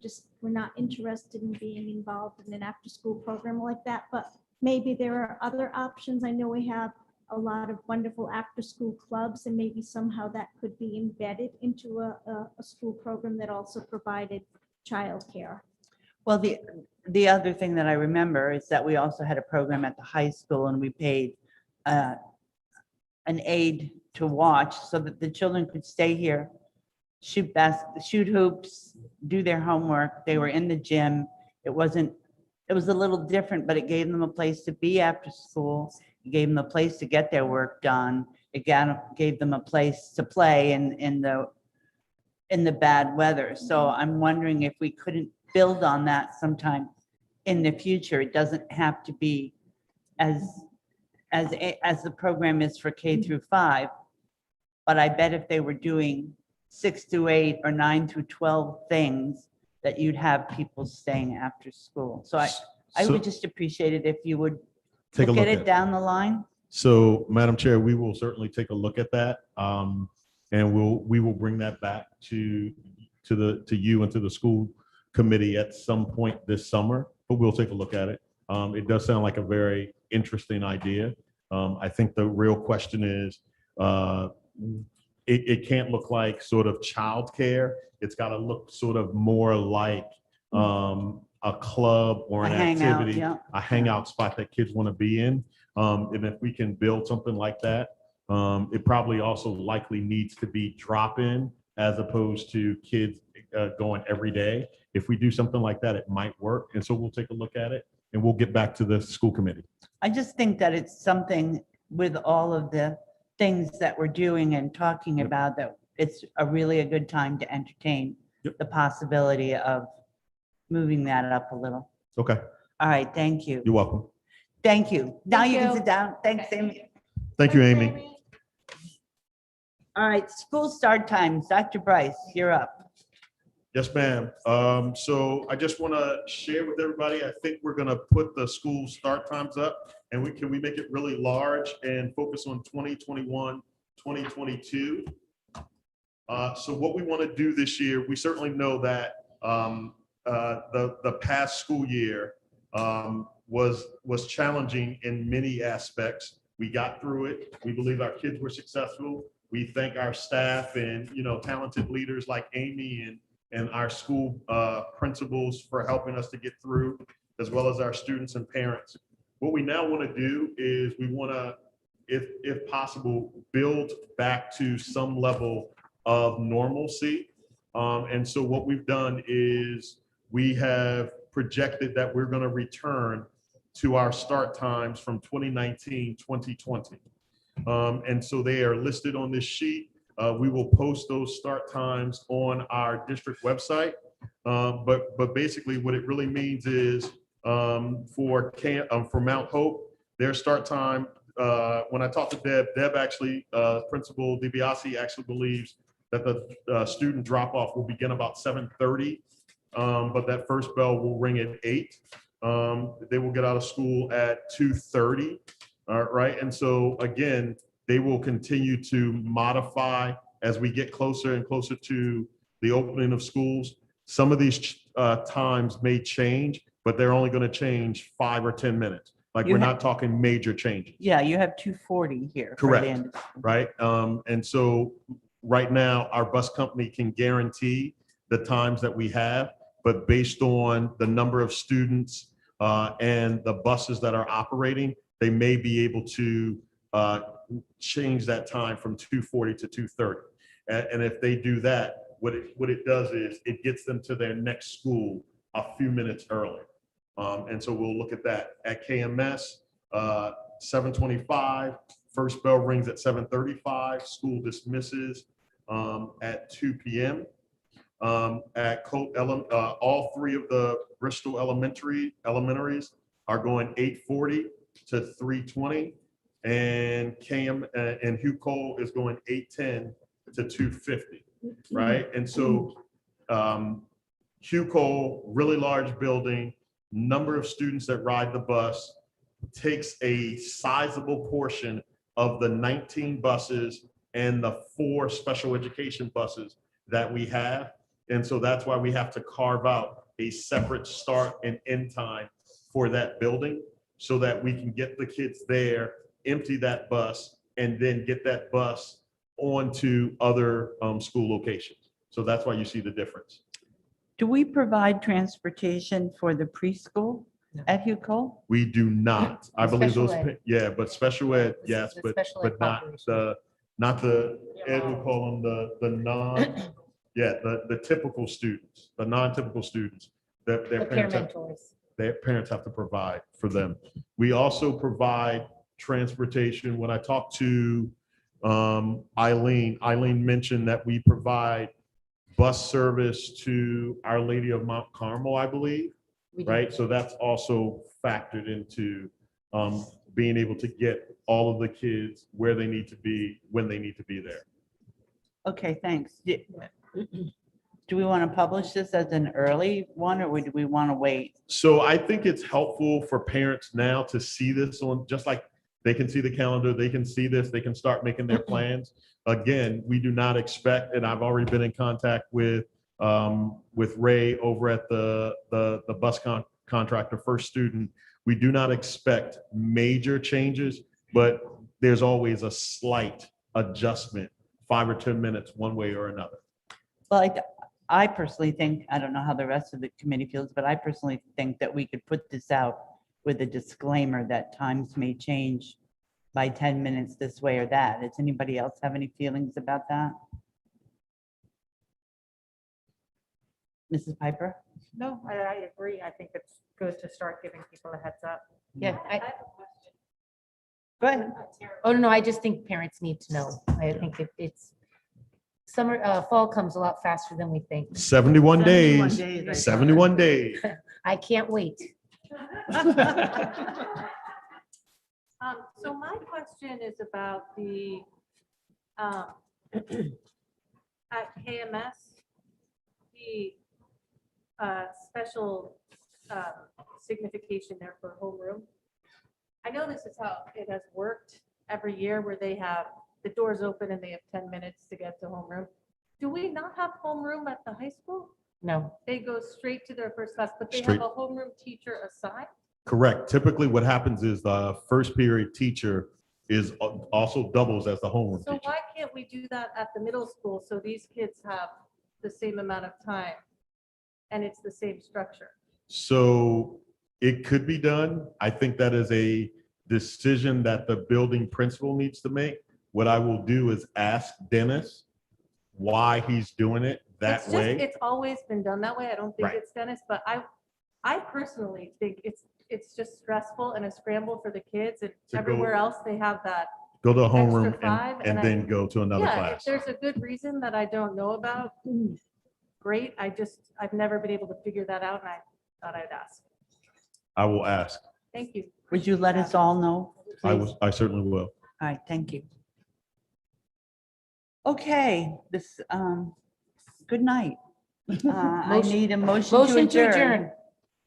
Speaker 9: just were not interested in being involved in an after-school program like that. But maybe there are other options. I know we have a lot of wonderful after-school clubs, and maybe somehow that could be embedded into a school program that also provided childcare.
Speaker 13: Well, the other thing that I remember is that we also had a program at the high school and we paid an aide to watch so that the children could stay here, shoot hoops, do their homework. They were in the gym. It was a little different, but it gave them a place to be after school. It gave them a place to get their work done. It gave them a place to play in the bad weather. So I'm wondering if we couldn't build on that sometime in the future. It doesn't have to be as the program is for K through 5. But I bet if they were doing 6 to 8 or 9 through 12 things, that you'd have people staying after school. So I would just appreciate it if you would
Speaker 2: Take a
Speaker 13: look
Speaker 2: look
Speaker 13: at
Speaker 2: at
Speaker 13: it
Speaker 2: it.
Speaker 13: down the line.
Speaker 2: So, Madam Chair, we will certainly take a look at that. And we will bring that back to you and to the school committee at some point this summer, but we'll take a look at it. It does sound like a very interesting idea. I think the real question is, it can't look like sort of childcare. It's got to look sort of more like a club or
Speaker 13: A
Speaker 2: an
Speaker 13: hangout,
Speaker 2: activity,
Speaker 13: yeah.
Speaker 2: a hangout spot that kids want to be in. And if we can build something like that, it probably also likely needs to be drop-in as opposed to kids going every day. If we do something like that, it might work. And so we'll take a look at it and we'll get back to the school committee.
Speaker 13: I just think that it's something with all of the things that we're doing and talking about, that it's really a good time to entertain the possibility of moving that up a little.
Speaker 2: Okay,
Speaker 13: All right, thank you.
Speaker 2: you're welcome.
Speaker 13: Thank you. Now
Speaker 11: Thank
Speaker 13: you can
Speaker 11: you.
Speaker 13: sit down. Thanks, Amy.
Speaker 2: Thank you, Amy.
Speaker 13: All right, school start times. Dr. Bryce, you're up.
Speaker 2: Yes, ma'am. So I just want to share with everybody, I think we're going to put the school start times up, and can we make it really large and focus on 2021 2022. So what we want to do this year, we certainly know that the past school year was challenging in many aspects. We got through it. We believe our kids were successful. We thank our staff and talented leaders like Amy and our school principals for helping us to get through, as well as our students and parents. What we now want to do is we want to, if possible, build back to some level of normalcy. And so what we've done is we have projected that we're going to return to our start times from 2019, 2020. And so they are listed on this sheet. We will post those start times on our district website. But basically what it really means is for Mount Hope, their start time, when I talked to Deb actually, Principal DiBiase actually believes that the student drop off will begin about 7:30, but that first bell will ring at 8. They will get out of school at 2:30. Right. And so again, they will continue to modify as we get closer and closer to the opening of schools. Some of these times may change, but they're only going to change 5 or 10 minutes. Like we're not talking major changes.
Speaker 13: Yeah, you have 2:40 here.
Speaker 2: Correct. Right. And so right now our bus company can guarantee the times that we have, but based on the number of students and the buses that are operating, they may be able to change that time from 2:40 to 2:30. And if they do that, what it does is it gets them to their next school a few minutes early. And so we'll look at that. At KMS, 7:25, first bell rings at 7:35, school dismisses at 2 p.m. At Colt, all 3 of the Bristol elementaries are going 8:40 to 3:20, and Hugh Cole is going 8:10 to 2:50, right? And so Hugh Cole, really large building, number of students that ride the bus, takes a sizable portion of the 19 buses and the 4 special education buses that we have. And so that's why we have to carve out a separate start and end time for that building so that we can get the kids there, empty that bus, and then get that bus onto other school locations. So that's why you see the difference.
Speaker 13: Do we provide transportation for the preschool at Hugh Cole?
Speaker 2: We do not. I believe
Speaker 1: Special
Speaker 2: those,
Speaker 1: ed.
Speaker 2: yeah, but special ed, yes,
Speaker 1: The
Speaker 2: but
Speaker 1: special ed
Speaker 2: not the ed, we call them the non, yeah, the typical students, the non-typical students that
Speaker 1: The peer mentors.
Speaker 2: their parents have to provide for them. We also provide transportation. When I talked to Eileen mentioned that we provide bus service to Our Lady of Mount Carmel, I believe, right? So that's also factored into being able to get all of the kids where they need to be, when they need to be there.
Speaker 13: Okay, thanks. Do we want to publish this as an early one, or do we want to wait?
Speaker 2: So I think it's helpful for parents now to see this on, just like they can see the calendar, they can see this, they can start making their plans. Again, we do not expect, and I've already been in contact with Ray over at the bus contractor, First Student. We do not expect major changes, but there's always a slight adjustment, 5 or 10 minutes one way or another.
Speaker 13: Well, I personally think, I don't know how the rest of the committee feels, but I personally think that we could put this out with a disclaimer that times may change by 10 minutes this way or that. Does anybody else have any feelings about that? Mrs. Piper?
Speaker 14: No, I agree. I think it's good to start giving people a heads up.
Speaker 1: Yeah.
Speaker 13: Go ahead.
Speaker 1: Oh, no, I just think parents need to know. I think it's summer, fall comes a lot faster than we think.
Speaker 2: 71 days,
Speaker 13: I saw.
Speaker 2: 71 days.
Speaker 1: I can't wait.
Speaker 11: So my question is about the, at KMS, the special signification there for homeroom. I know this is how it has worked every year where they have the doors open and they have 10 minutes to get to homeroom. Do we not have homeroom at the high school?
Speaker 1: No.
Speaker 11: They go straight to their first class, but they
Speaker 2: Straight.
Speaker 11: have a homeroom teacher assigned?
Speaker 2: Correct. Typically, what happens is the first period teacher is also doubles as the homeroom
Speaker 11: So
Speaker 2: teacher.
Speaker 11: why can't we do that at the middle school so these kids have the same amount of time and it's the same structure?
Speaker 2: So it could be done. I think that is a decision that the building principal needs to make. What I will do is ask Dennis why he's doing it that
Speaker 11: It's
Speaker 2: way.
Speaker 11: It's always been done that way. I don't think
Speaker 2: Right.
Speaker 11: it's Dennis, but I personally think it's just stressful and a scramble for the kids, and
Speaker 2: To go-
Speaker 11: everywhere else they have that.
Speaker 2: Go to a
Speaker 11: extra
Speaker 2: homeroom
Speaker 11: five,
Speaker 2: and
Speaker 11: I-
Speaker 2: then go to another
Speaker 11: Yeah, if
Speaker 2: class.
Speaker 11: there's a good reason that I don't know about, great. I've never been able to figure that out, and I thought I'd ask.
Speaker 2: I will ask.
Speaker 11: Thank you.
Speaker 13: Would you let us all know? please?
Speaker 2: I certainly will.
Speaker 13: All right, thank you. Okay, good night. I
Speaker 1: Motion-
Speaker 13: need a motion
Speaker 1: Motion
Speaker 13: to adjourn.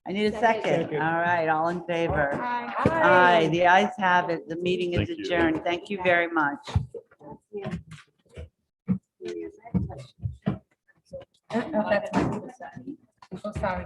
Speaker 13: I need a second. All right, all in favor? Aye, the ayes have it. The meeting is
Speaker 2: Thank you.
Speaker 13: adjourned. Thank you very much.
Speaker 1: I'm so sorry.